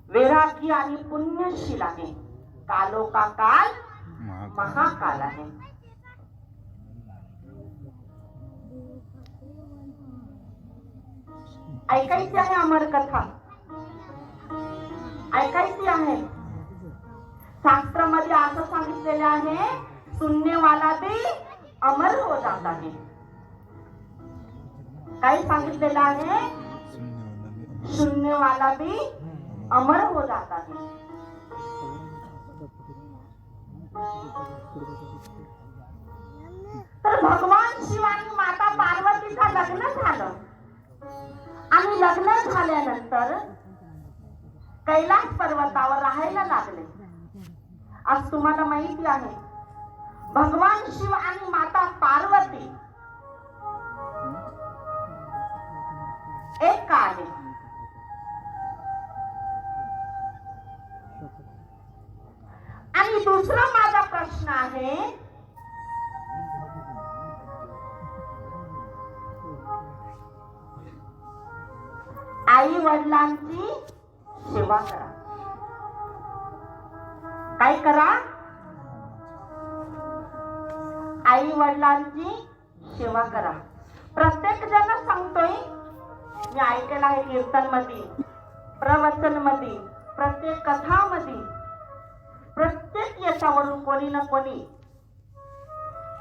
वैरागी आणि पुण्यशील आहे. कालो का काल महाकाल आहे. ऐकायची आहे अमर कथा, ऐकायची आहे. शास्त्रामध्ये असं सांगितलेलं आहे, सुननेवाला भी अमर हो जाता है. काय सांगितलेलं आहे? सुननेवाला भी अमर हो जाता है. तर भगवान शिव आणि माता पार्वतीचं लग्न झालं आणि लग्न झाल्यानंतर कैलास पर्वतावर राहायला लागले. आज तुम्हाला माहिती आहे, भगवान शिव आणि माता पार्वती एक का आहे? आणि दुसरा माझा प्रश्न आहे, आई वडिलांची सेवा करा. काय करा? आई वडिलांची सेवा करा. प्रत्येक जण सांगतोय, मी ऐकलेलं आहे कीर्तन मध्ये, प्रवचन मध्ये, प्रत्येक कथामध्ये, प्रत्येक याच्यावरून कोणी ना कोणी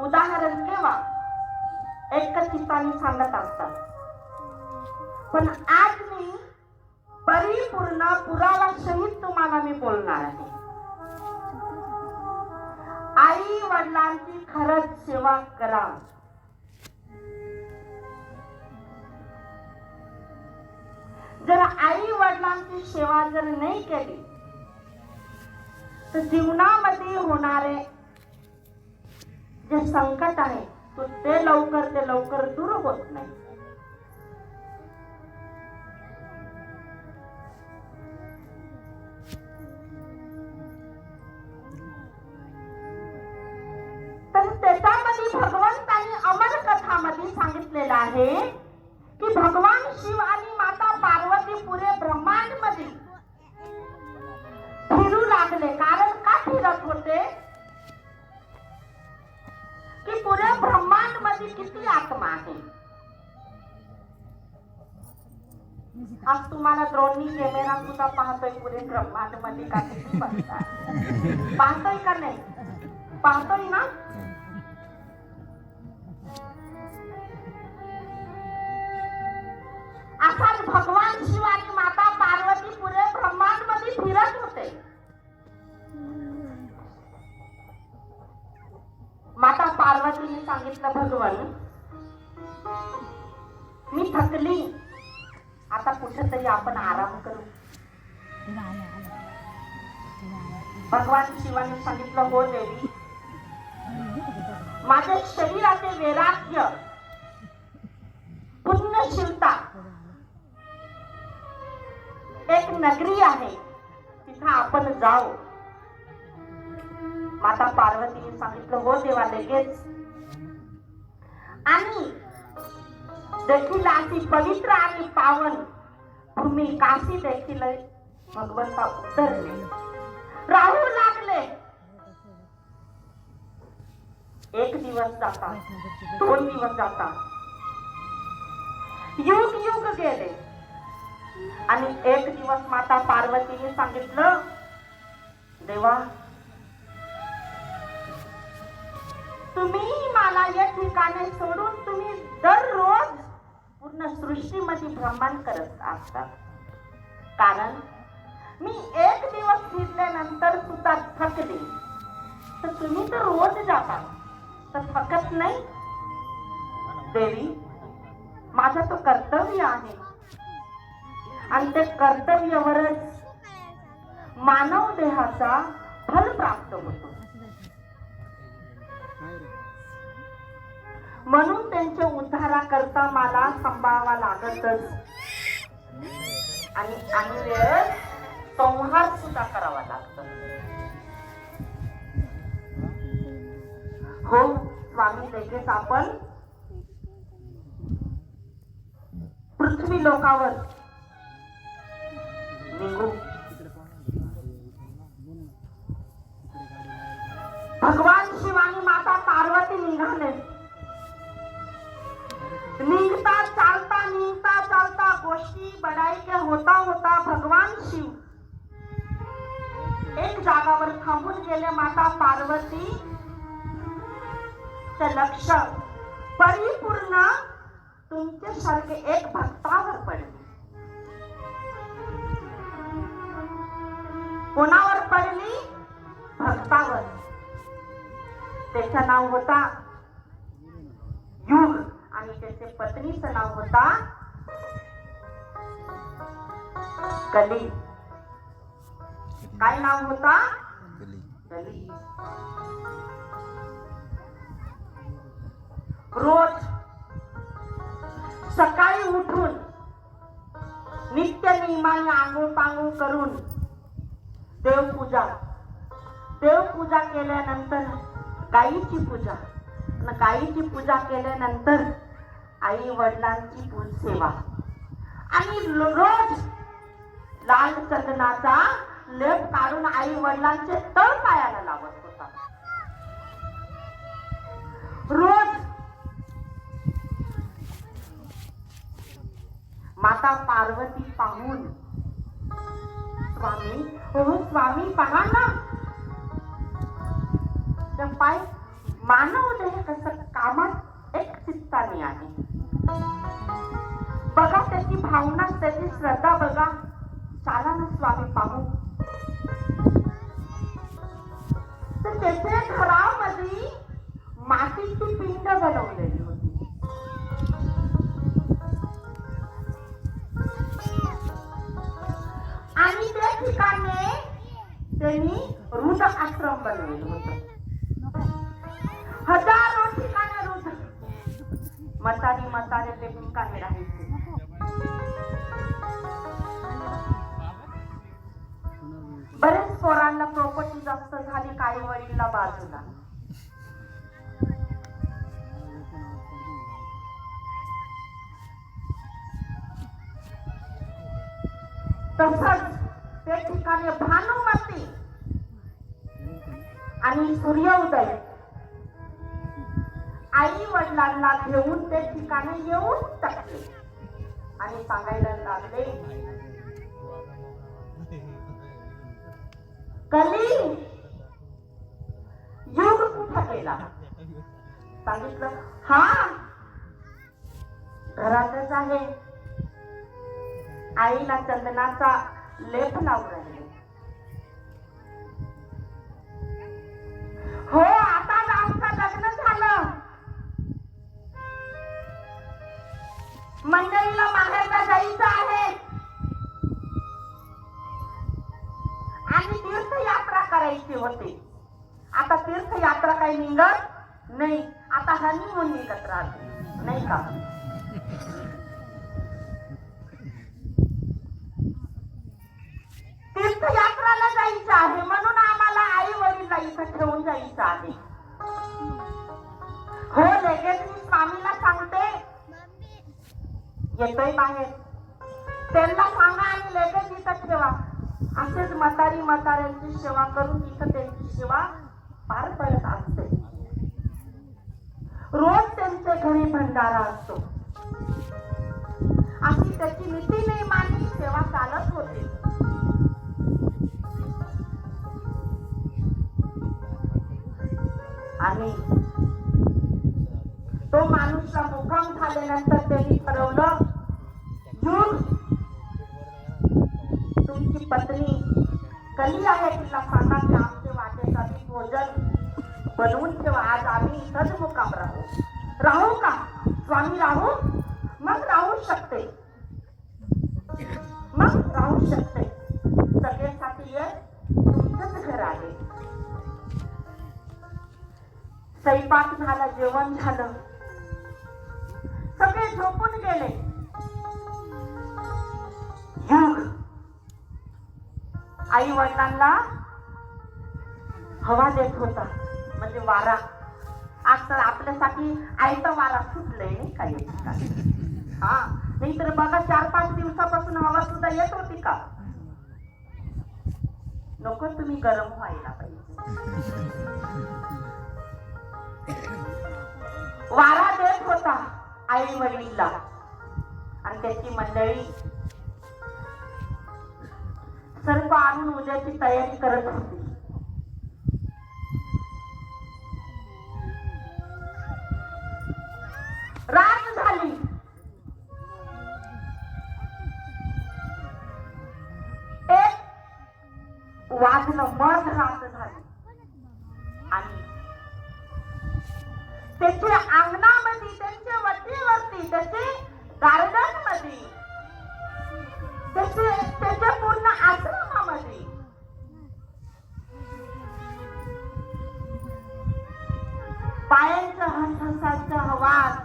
उदाहरण केव्हा एकच ठिकाणी सांगत असतात. पण आज मी परिपूर्ण पुरावा सहित तुम्हाला मी बोलणार आहे. आई वडिलांची खरंच सेवा करा. जर आई वडिलांची सेवा जर नाही केली तर जीवनामध्ये होणारे जे संकट आहे ते लवकर दूर होत नाही. तर त्याच्यामध्ये भगवंतांनी अमर कथामध्ये सांगितलेलं आहे की भगवान शिव आणि माता पार्वती पुरे ब्रह्मांड मध्ये फिरू लागले. कारण का फिरत होते? की पुरे ब्रह्मांड मध्ये किती आत्मा आहे. आज तुम्हाला ड्रोननी कॅमेरा सुद्धा पाहतोय पुरे ब्रह्मांड मध्ये का किती पाहतोय का नाही? पाहतोय ना? असाच भगवान शिव आणि माता पार्वती पुरे ब्रह्मांड मध्ये फिरत होते. माता पार्वतीने सांगितलं, भगवान मी थकली, आता कुठेतरी आपण आराम करू. भगवान शिवाने सांगितलं, हो देवी, माझ्या शरीराचे वैराग्य, पुण्यशीलता, एक नगरी आहे, तिथं आपण जाऊ. माता पार्वतीने सांगितलं, हो देवा, लगेच. आणि देखील अशी पवित्र आणि पावन भूमी काशी देखील भगवंता उतरले, राहू लागले. एक दिवस जाता, 2 दिवस जाता, युग गेले. आणि एक दिवस माता पार्वतीने सांगितलं, देवा, तुम्ही मला या ठिकाणी सोडून तुम्ही दररोज पूर्ण सृष्टीमध्ये भ्रमण करत असतात. कारण मी एक दिवस फिरल्यानंतर सुद्धा थकले, तर तुम्ही तर रोज जाता, तर थकत नाही. देवी, माझं तो कर्तव्य आहे आणि ते कर्तव्यावरच मानव देहाचा फल प्राप्त होतो. म्हणून त्यांच्या उद्धाराकरता मला सांभाळावा लागतच आणि वेळेस संहार सुद्धा करावा लागतो. हो स्वामी, लगेच आपण पृथ्वी लोकावर निघू. भगवान निघाले. निघता चालता निघता चालता गोष्टी बडाई के होता होता भगवान शिव एक जागावर थांबून गेले. माता पार्वती चे लक्ष परिपूर्ण तुमच्यासारखे एक भक्तावर पडले. कोणावर पडली? भक्तावर. त्याचं नाव होता युग आणि त्याचे पत्नीचं नाव होता कली. काय नाव होता? कली. रोज सकाळी उठून नित्य नियमाने आंघोळ पांघोळ करून देवपूजा केल्यानंतर गायीची पूजा, गायीची पूजा केल्यानंतर आई वडिलांची सेवा आणि रोज लाल चंदनाचा लेप काढून आई वडिलांचे तळ पायाला लावत होता. रोज माता पार्वती पाहून स्वामी, हो स्वामी पहा ना, पाय मानव देह कसं कामात एक चित्ताने आहे. बघा त्याची भावना, त्याची श्रद्धा बघा. चाला ना स्वामी पाहू. तर त्याच्या घरामध्ये मातीची पिंड बनवलेली होती. आणि त्या ठिकाणी त्यांनी वृद्ध आश्रम बनवलेलं होतं. हजारो ठिकाणी वृद्ध म्हातारे ते ठिकाणी राहायचे. बरेच पोरांना प्रॉपर्टी जास्त झाली, काही वडीलला बाजूला. तसंच त्या ठिकाणी भानुमती आणि सूर्योदय आई वडिलांना घेऊन त्या ठिकाणी येऊन टाकले आणि सांगायला लागले, कली युग कुठं गेला? सांगितलं हा घरातच आहे. आईला चंदनाचा लेप लावून राहिले. हो आता आमचं लग्न झालं. मंडळीला माहेरला जायचं आहे आणि तीर्थयात्रा करायची होती. आता तीर्थयात्रा काही निघत नाही. आता हनीमून निघत राहते नाही का? तीर्थयात्राला जायचं आहे म्हणून आम्हाला आई वडील इथं ठेवून जायचं आहे. हो लगेच मी स्वामीला सांगते, येतोय बाहेर. त्यांना सांगा आणि लगेच इथं ठेवा. असेच म्हाताऱ्यांची सेवा करून इथं त्यांची सेवा पार पडत असते. रोज त्यांच्या घरी भंडारा असतो. अशी त्याची नीती नियमाने सेवा चालत होती. आणि तो माणूसला मुक्काम झाल्यानंतर त्यांनी ठरवलं, तुमची पत्नी कली आहे, तिला सांगा की आमचे वाटेसाठी भोजन बनवून ठेवा. आज आम्ही इथंच मुक्काम राहू का स्वामी? राहू? मग राहू शकते, सगळ्यासाठी तुमचंच घर आहे. स्वयंपाक झाला, जेवण झालं, सगळे झोपून गेले. आई वडिलांना हवा देत होता, म्हणजे वारा. आज तर आपल्यासाठी आयता वारा सुटलंय नाही काही ठिकाणी. हा नाही तर बघा 4-5 दिवसापासून हवा सुद्धा येत होती का? नको तुम्ही गरम व्हायला पाहिजे. वारा देत होता आई वडीलला आणि त्याची मंडळी सर्व आणून उद्याची तयारी करत होती. रात झाली. एक वाजलं, मध रात झाली आणि त्याच्या अंगणामध्ये, त्यांच्या वतीवरती, त्याचे गार्डन मध्ये, त्याच्या पूर्ण आश्रमामध्ये पायांच्या हसहसाचा आवाज,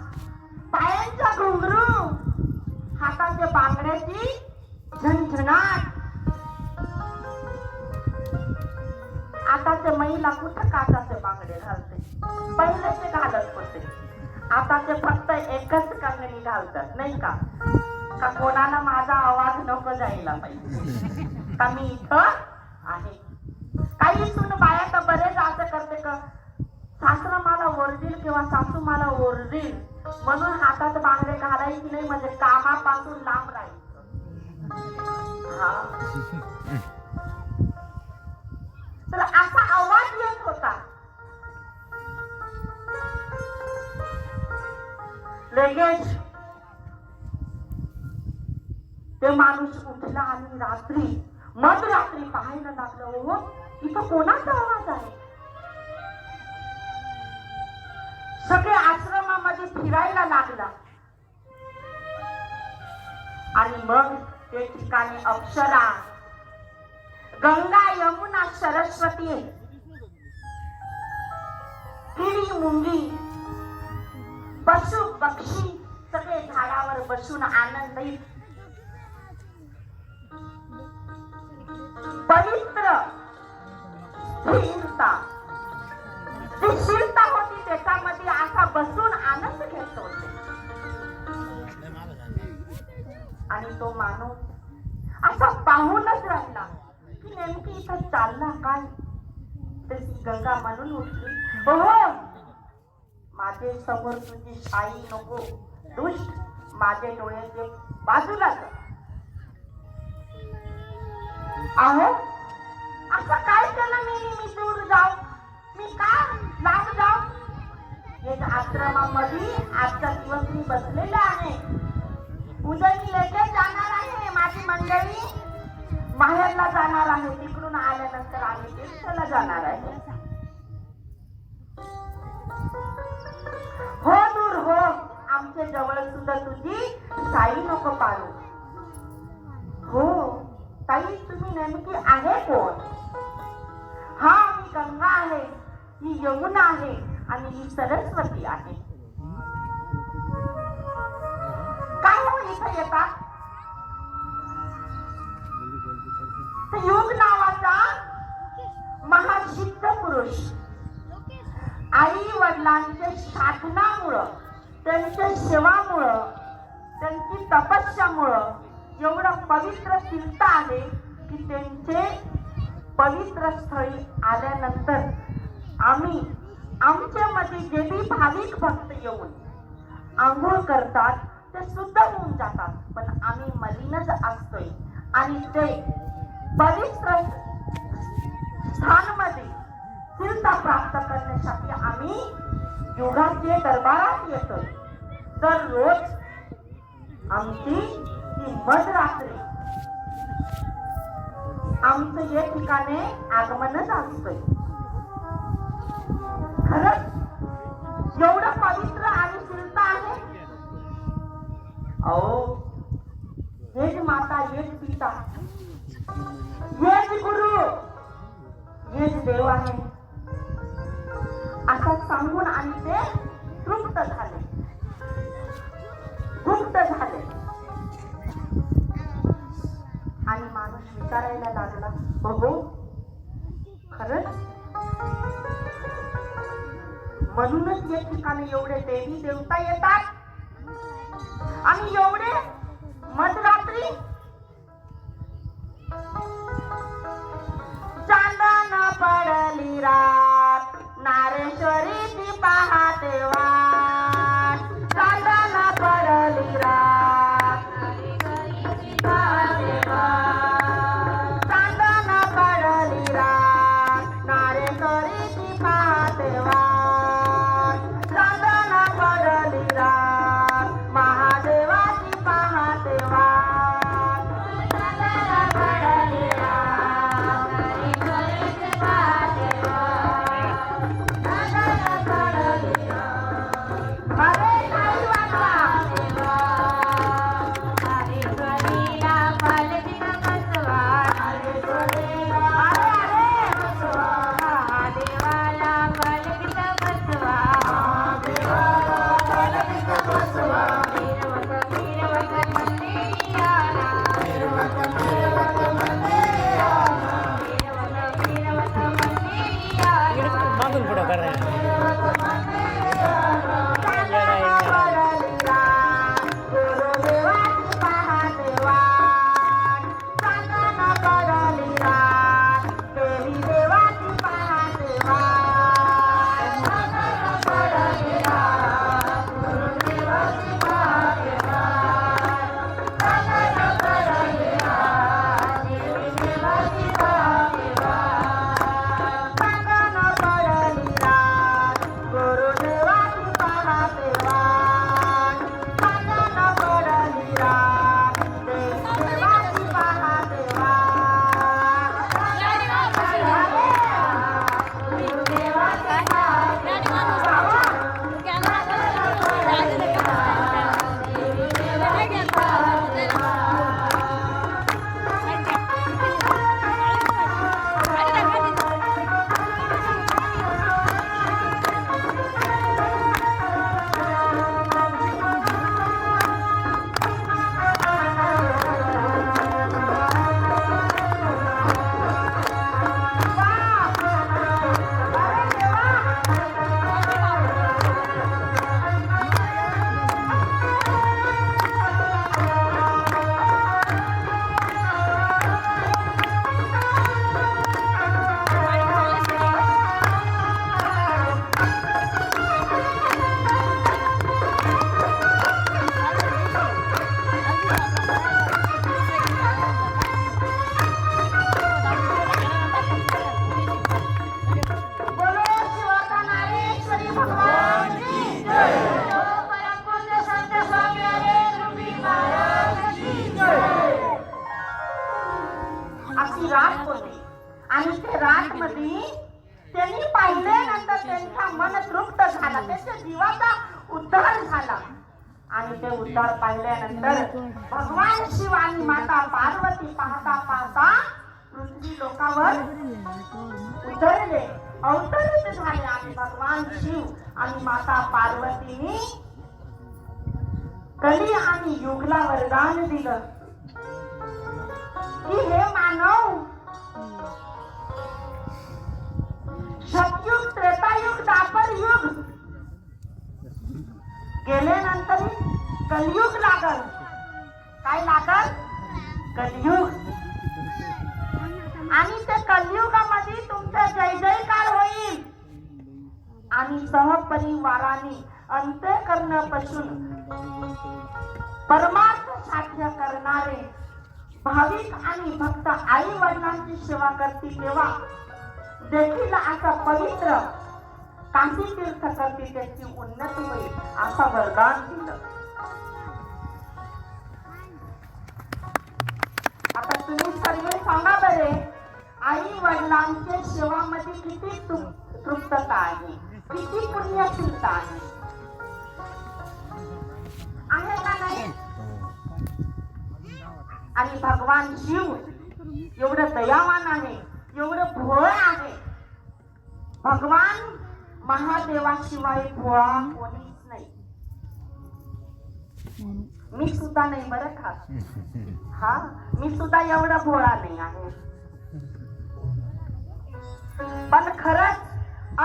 पायांच्या घुंगरू, हाताच्या बांगड्याची झणझणाट. आताच्या महिला कुठं काचाचे बांगडे घालते? पहिले ते घालत होते. आताचे फक्त एकच कंगणी घालतात, नाही का? का कोणाला माझा आवाज नको जायला पाहिजे, का मी इथं आहे. काही सून बाया तर बरेच असं करते का सासरा मला ओरडील किंवा सासू मला ओरडील म्हणून हातात बांगडे घालायची नाही, म्हणजे कामापासून लांब राहायचं. तर असा आवाज येत होता. लगेच ते माणूस उठला आणि रात्री, मध्यरात्री पाहायला लागलं. हो, इथं कोणाचा आवाज आहे? सगळे आश्रमामध्ये फिरायला लागला आणि मग ते ठिकाणी अप्सरा, गंगा, यमुना, सरस्वती, किडी, मुंगी, पशु पक्षी सगळे झाडावर बसून आनंदित पवित्र स्थिरता, ती स्थिरता होती त्याच्यामध्ये, असा बसून आनंद घेत होते. आणि तो माणूस असा पाहूनच राहिला की नेमकी इथं चालला काय. तर गंगा म्हणून उठली, हो माझे समोर तुझी शाई नको, दुष्ट, माझे डोळ्याचे बाजूला कर. अहो असं काय केलं मी दूर जाऊ, मी का लांब जाऊ? हे आश्रमामध्ये आजचा दिवस मी बसलेला आहे, उद्या मी लगेच जाणार आहे. माझी मंडळी माहेरला जाणार आहे, तिकडून आल्यानंतर आम्ही तीर्थला जाणार आहे. हो दूर हो, आमच्या जवळ सुद्धा तुझी साई नको पाडू. हो ताई, तुम्ही नेमकी आहे कोण? हा, मी गंगा आहे, ही यमुना आहे आणि ही सरस्वती आहे. काय हो इथं येतात? युग नावाचा महासिद्ध पुरुष आई वडिलांच्या साधनामुळं, त्यांच्या सेवामुळं, त्यांची तपस्यामुळं एवढं पवित्र तीर्थ आहे की त्यांचे पवित्र स्थळी आल्यानंतर आम्ही, आमच्या मध्ये जे बी भाविक भक्त येऊन आंघोळ करतात ते शुद्ध होऊन जातात, पण आम्ही मलिनच असतोय. आणि ते पवित्र स्थानमध्ये तीर्थ प्राप्त करण्यासाठी आम्ही युगाचे दरबारात येतो. तर रोज आमची ही मध्यरात्री आमचं या ठिकाणी आगमनच असतंय. खरंच एवढं पवित्र आणि तीर्थ आहे. अहो, हेच माता, हेच पिता, हेच गुरु, हेच देव आहे असं सांगून आणि ते तृप्त झाले, गुप्त झाले. आणि माणूस विचारायला लागला, हो खरंच? म्हणूनच या ठिकाणी एवढे देवी देवता येतात आणि एवढे मध्यरात्री चांदण पडली रात, नारेश्वरी ती पहाटे वाट. चांदण पडली रात नारे करीची पाहते वाट चांदण पडली रात महादेवाची पाहते वाट चांदण पडली रात नारे करीची पाहते वाट चांदण पडली रात अरे काही वाटला मागून पुढं कर अशी रात होती आणि ते रात मध्ये त्यांनी पाहिल्यानंतर त्यांचा मन तृप्त झाला त्यांच्या जीवाचा उद्धार झाला आणि ते उद्धार पाहिल्यानंतर भगवान शिव आणि माता पार्वती पाहता पाहता पृथ्वी लोकावर उतरले अवतरित झाले आणि भगवान शिव आणि माता पार्वतीने कली आणि युगला वरदान दिलं की हे मानव सतयुग त्रेतायुग दापर युग गेल्यानंतर कलियुग लागल काय लागल कलियुग आणि त्या कलियुगामध्ये तुमचा जय जयकार होईल आणि सहपरिवाराने अंतःकरणापासून परमार्थ साध्य करणारे भाविक आणि भक्त आई वडिलांची सेवा करतील तेव्हा देखील असा पवित्र काशी तीर्थ करतील त्याची उन्नती होईल असा वरदान दिलं. आता तुम्ही सर्व सांगा बरे आई वडिलांच्या सेवामध्ये किती तृप्तता आहे किती पुण्यशीलता आहे का नाही. आणि भगवान शिव एवढं दयावान आहे एवढं भोळ आहे. भगवान महादेवाशिवाय भोळा कोणीच नाही. मी सुद्धा नाही बरं का. हा मी सुद्धा एवढा भोळा नाही आहे. पण खरंच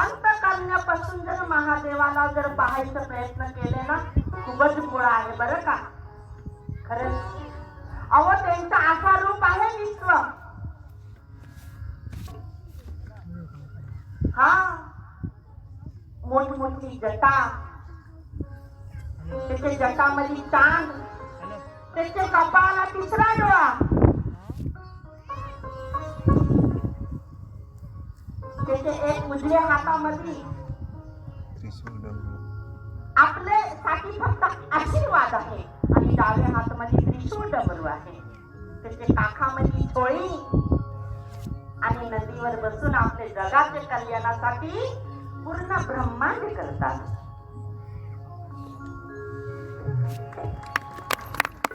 अंत करण्यापासून जर महादेवाला जर पाहायचा प्रयत्न केले ना खूपच भोळा आहे बरं का. खरंच अहो त्यांचा असा रूप आहे विश्व. हा मोठमोठी जटा त्याच्या जटामध्ये चांद त्याच्या कपाळाला तिसरा डोळा उजव्या हातामध्ये आपले साठी फक्त आशीर्वाद आहे आणि डाव्या हातामध्ये त्रिशूळ डमरू आहे. त्याचे काखामध्ये झोळी आणि नदीवर बसून आपले जगाच्या कल्याणासाठी पूर्ण ब्रह्मांड करतात.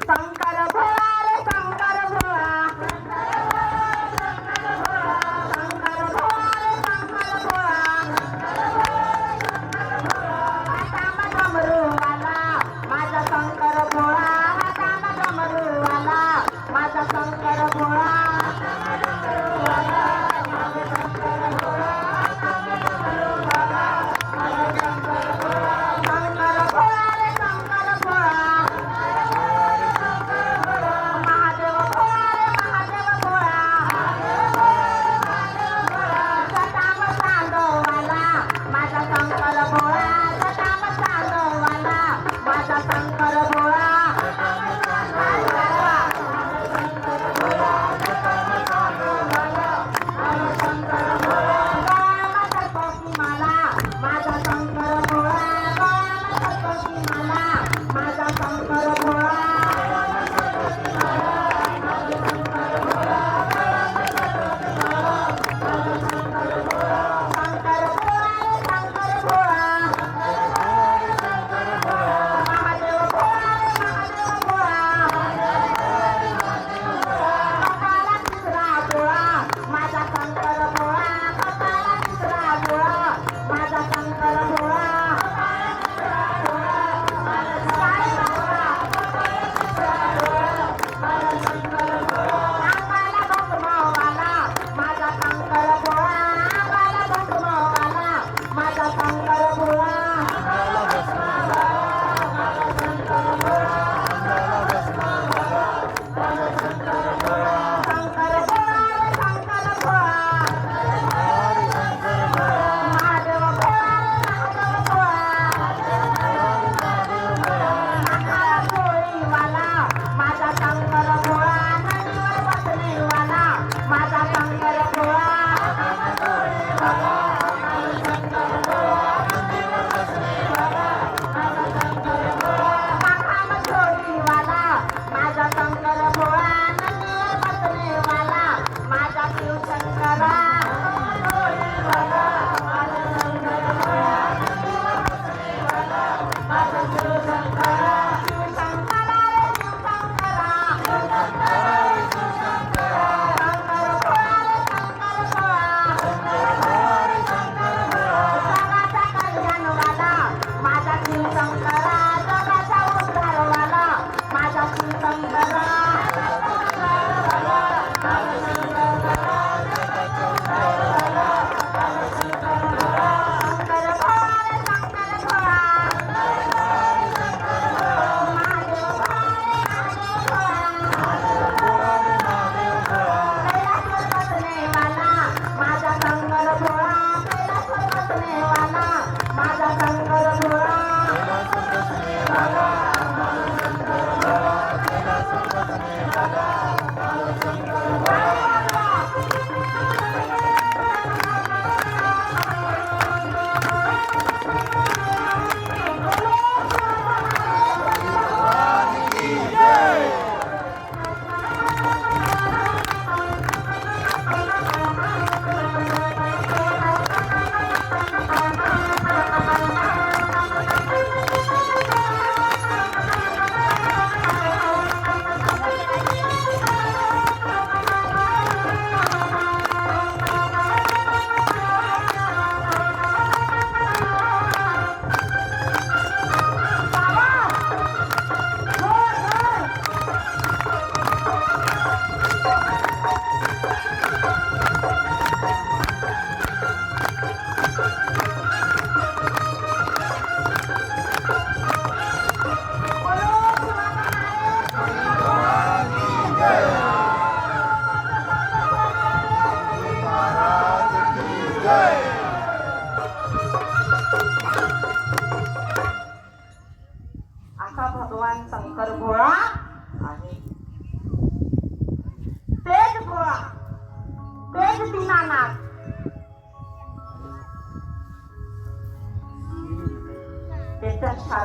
शंकर भोळा रे शंकर भोळा, शंकर भोळा रे शंकर भोळा, हातामा डमरूवाला माझा शंकर भोळा, हातामा डमरूवाला माझा शंकर भोळा.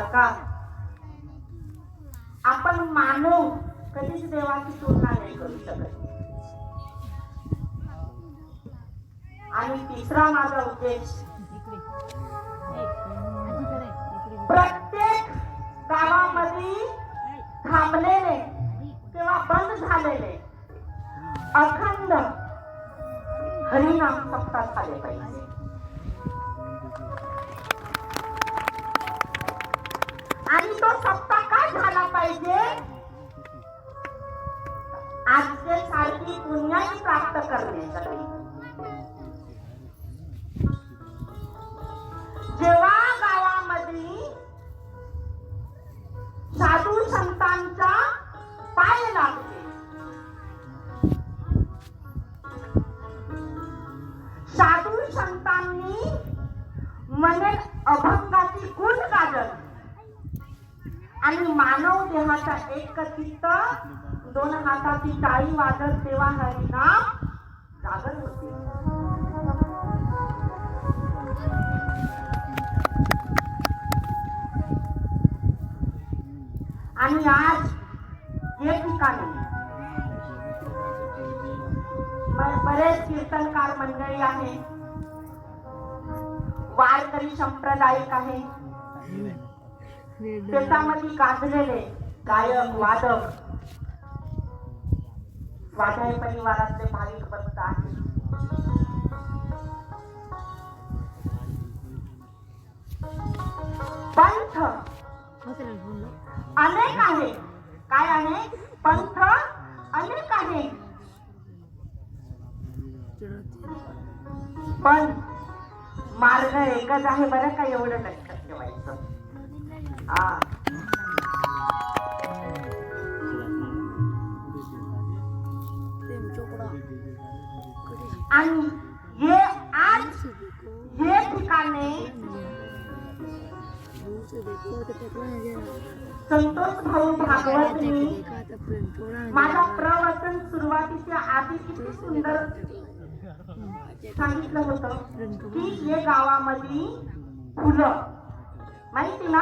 काका, आपण मानव कधीच देवाची तुलना नाही करू शकत. आणि तिसरा माझा उद्देश, प्रत्येक गावामध्ये थांबलेले किंवा बंद झालेले अखंड हरिनाम सप्ताह झाले पाहिजे. आणि तो सप्ताह काय झाला पाहिजे? आजचे सारखी पुण्याई प्राप्त करण्यासाठी. जेव्हा गावामध्ये साधू संतांचा पाय लागले, साधू संतांनी मने अभंगाची गुण गाजल आणि मानव देहाचा एक चित्त, दोन हाताची टाळी वाजत तेव्हा हरिनाम जागर होते. आणि आज या ठिकाणी बरेच कीर्तनकार मंडळी आहे, वारकरी संप्रदायिक आहे, त्याच्यामध्ये गाजलेले गायक वादक स्वाध्याय परिवारातले भाविक भक्त आहेत. पंथ अनेक आहे. काय आहे? पंथ अनेक आहे, पण मार्ग एकच आहे बरं का, एवढं लक्षात ठेवायचं. आणि हे आज हे ठिकाणे संतोष भाऊ भागवतनी माझा प्रवचन सुरुवातीच्या आधी किती सुंदर सांगितलं होतं की हे गावामध्ये फुलं माहिती ना,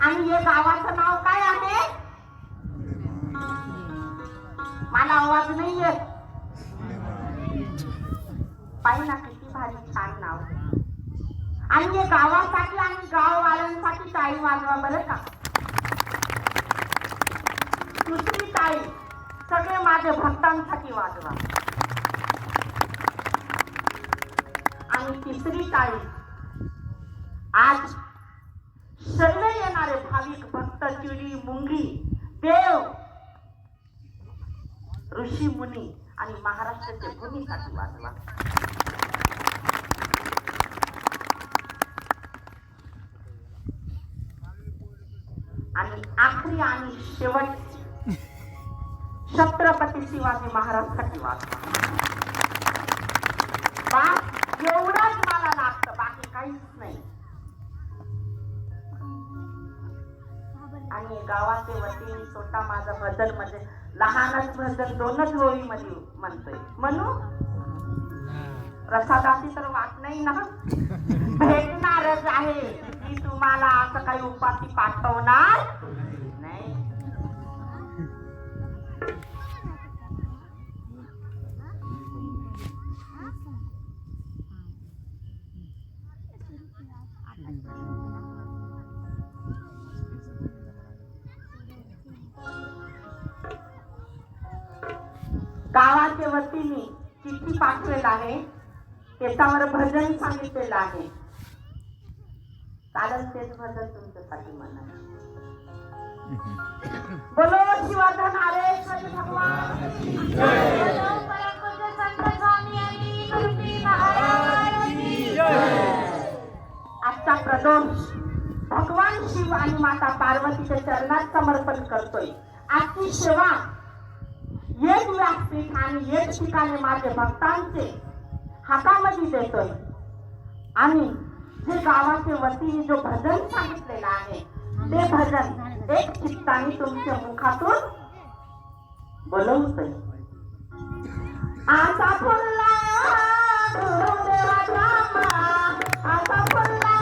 आणि हे गावाचं नाव काय आहे? मला आवाज नाही येत. पाहिजे ना किती भारी छान नाव. आणि हे गावासाठी आणि गाववाल्यांसाठी टाळी वाजवा बरं का. दुसरी टाळी सगळे माझ्या भक्तांसाठी वाजवा. आणि तिसरी टाळी आज सर्व येणारे भाविक भक्त, चिडी मुंगी, देव, ऋषी मुनी आणि महाराष्ट्राच्या भूमीसाठी वाजवा. आणि आखरी आणि शेवट छत्रपती शिवाजी महाराजसाठी वाचवा. एवढंच मला लागतं, बाकी काहीच नाही. आणि गावाचे वतीने स्वतः माझं भजन म्हणजे लहानच भजन 2च ओळीमध्ये म्हणतोय. म्हणू प्रसादाची तर वाट नाही ना, भेटणारच आहे. मी तुम्हाला असं काही उपाशी पाठवणार नाही. गावाच्या वतीने चिठ्ठी पाठवेल आहे, त्याच्यावर भजन सांगितलेलं आहे. चालेल तेच भजन तुमच्यासाठी म्हणा. बोलो शिवाधन हरेश्वर भगवान, बोलो परम पूज्य संत स्वामी हरी गुरुजी महाराज की जय. आजचा प्रदोष भगवान शिव आणि माता पार्वतीच्या चरणात समर्पण करतोय. आजची सेवा एक व्यासपीठ आणि एक ठिकाणी माझ्या भक्तांचे हातामध्ये देतोय. आणि जे गावाच्या वतीने जो भजन सांगितलेलं आहे ते भजन एक चित्ताने तुमच्या मुखातून बोलवतोय. आता फुलला गुरुदेवाचा, आता फुलला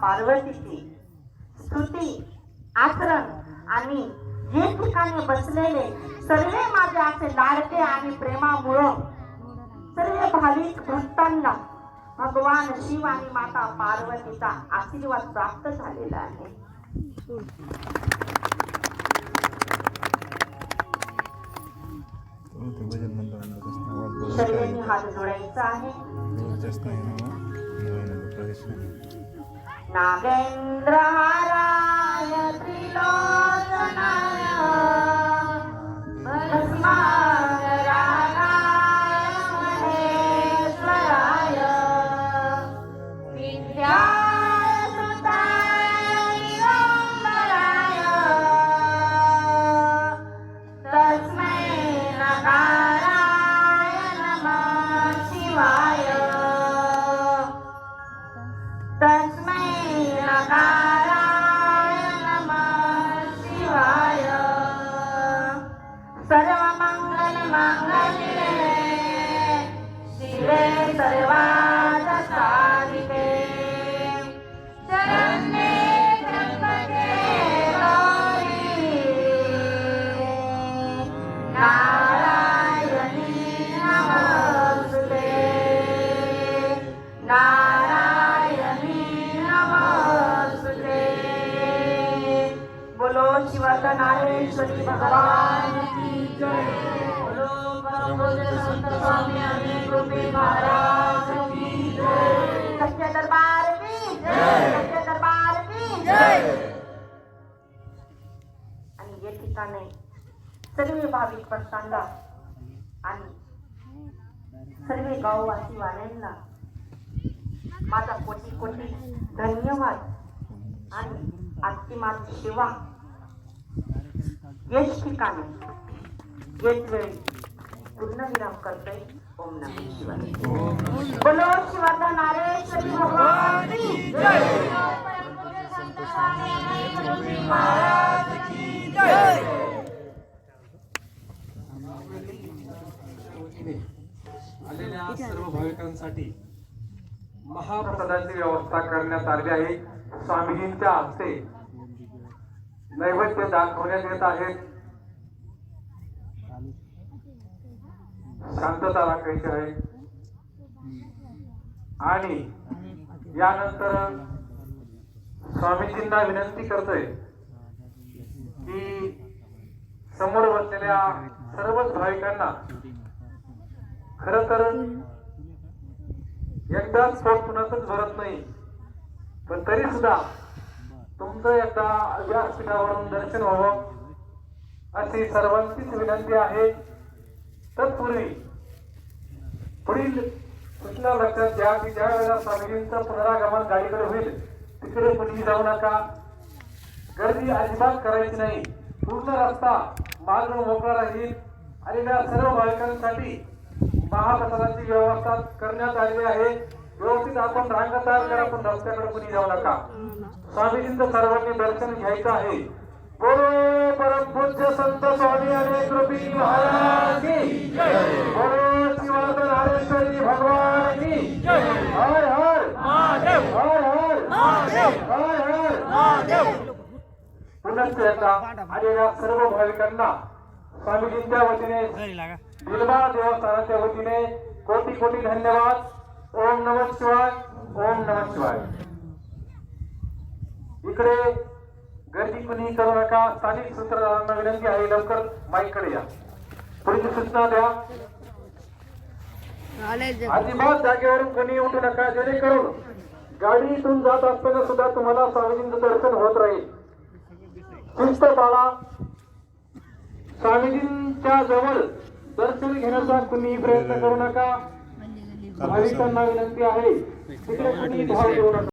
पार्वतीची स्तुती आचरण आणि जे ठिकाणी बसलेले सर्व माझे असे लाडके आणि प्रेमामुळं सर्व भाविक भक्तांना भगवान शिव आणि माता पार्वतीचा आशीर्वाद प्राप्त झालेला आहे. सर्वांनी हात जोडायचा आहे. नागेंद्र हाराय त्रिलोचनाय भस्मांगरागाय महेश्वराय विद्यासुताय दिगंबराय तस्मै नकाराय नमः शिवाय तस्मै नकाराय नमः शिवाय सर्वमंगलमांगल्ये शिवे सर्वार्थसाधिके शरण्ये त्र्यंबके गौरी नारायणी नमोस्तुते नारायणी नमोस्तुते. बोलो शिवनारेश्वरी भगवान की जय. बोलो परम पूज्य संत स्वामी अनेक रूपी महाराज की जय. सच्चे दरबार की जय. सच्चे दरबार की जय. आणि या ठिकाणी सर्व भाविक भक्तांना आणि सर्व गाववासी वाल्यांना माझा कोटी कोटी धन्यवाद. आणि आजची माझी सेवा याच ठिकाणी याच वेळी पूर्णविराम करते. ओम नमः शिवाय. बोलो शिवनारेश्वरी भगवान की जय. परम पूज्य संत स्वामी अनेक रूपी महाराज की जय. आलेल्या सर्व भाविकांसाठी महाप्रसादाची व्यवस्था करण्यात आली आहे. स्वामीजींच्या हस्ते नैवेद्य दाखवण्यात येत आहेत. शांतता राखायची आहे. आणि यानंतर स्वामीजींना विनंती करतोय की समोर बसलेल्या सर्वच भाविकांना खरं तर एकदाच पोट कुणाचंच भरत नाही, पण तरी सुद्धा तुमचं एकदा व्यासपीठावरून दर्शन व्हावं अशी सर्वांचीच विनंती आहे. तत्पूर्वी पुढील सूचना लक्षात घ्या की ज्या वेळेला स्वामीजींचं पुनरागमन गाडीकडे होईल तिकडे कुणीही जाऊ नका. गर्दी अजिबात करायची नाही. पूर्ण रस्ता मार्ग मोकळा राहील. आलेल्या सर्व भाविकांसाठी महाप्रसादाची व्यवस्था करण्यात आलेली आहे. व्यवस्थित आपण रांग तयार करा, पण रस्त्याकडे कुणी जाऊ नका. स्वामीजींचं सर्वांनी दर्शन घ्यायचं आहे. बोलो परम पूज्य संत स्वामी अनेक रूपी महाराज की जय. बोलो शिवनारेश्वरी भगवान की जय. हर हर महादेव. हर हर महादेव. हर हर महादेव. पुन्हा एकदा आलेल्या सर्व भाविकांना स्वामीजींच्या वतीने बिलबा देवस्थानाच्या वतीने कोटी कोटी धन्यवाद. ओम नमः शिवाय. ओम नमः शिवाय. इकडे गर्दी कुणी करू नका. स्थानिक सूत्रधारांना विनंती आहे, लवकर माईकडे या. पुढची सूचना द्या. अजिबात जागेवरून कोणी उठू नका, जेणेकरून गाडीतून जात असताना सुद्धा तुम्हाला स्वामीजींचं दर्शन होत राहील. शिस्त पाळा. स्वामीजींच्या जवळ दर्शन घेण्याचा कुणी प्रयत्न करू नका. भाविकांना विनंती आहे, तिकडे कुणी धाव देऊ नका.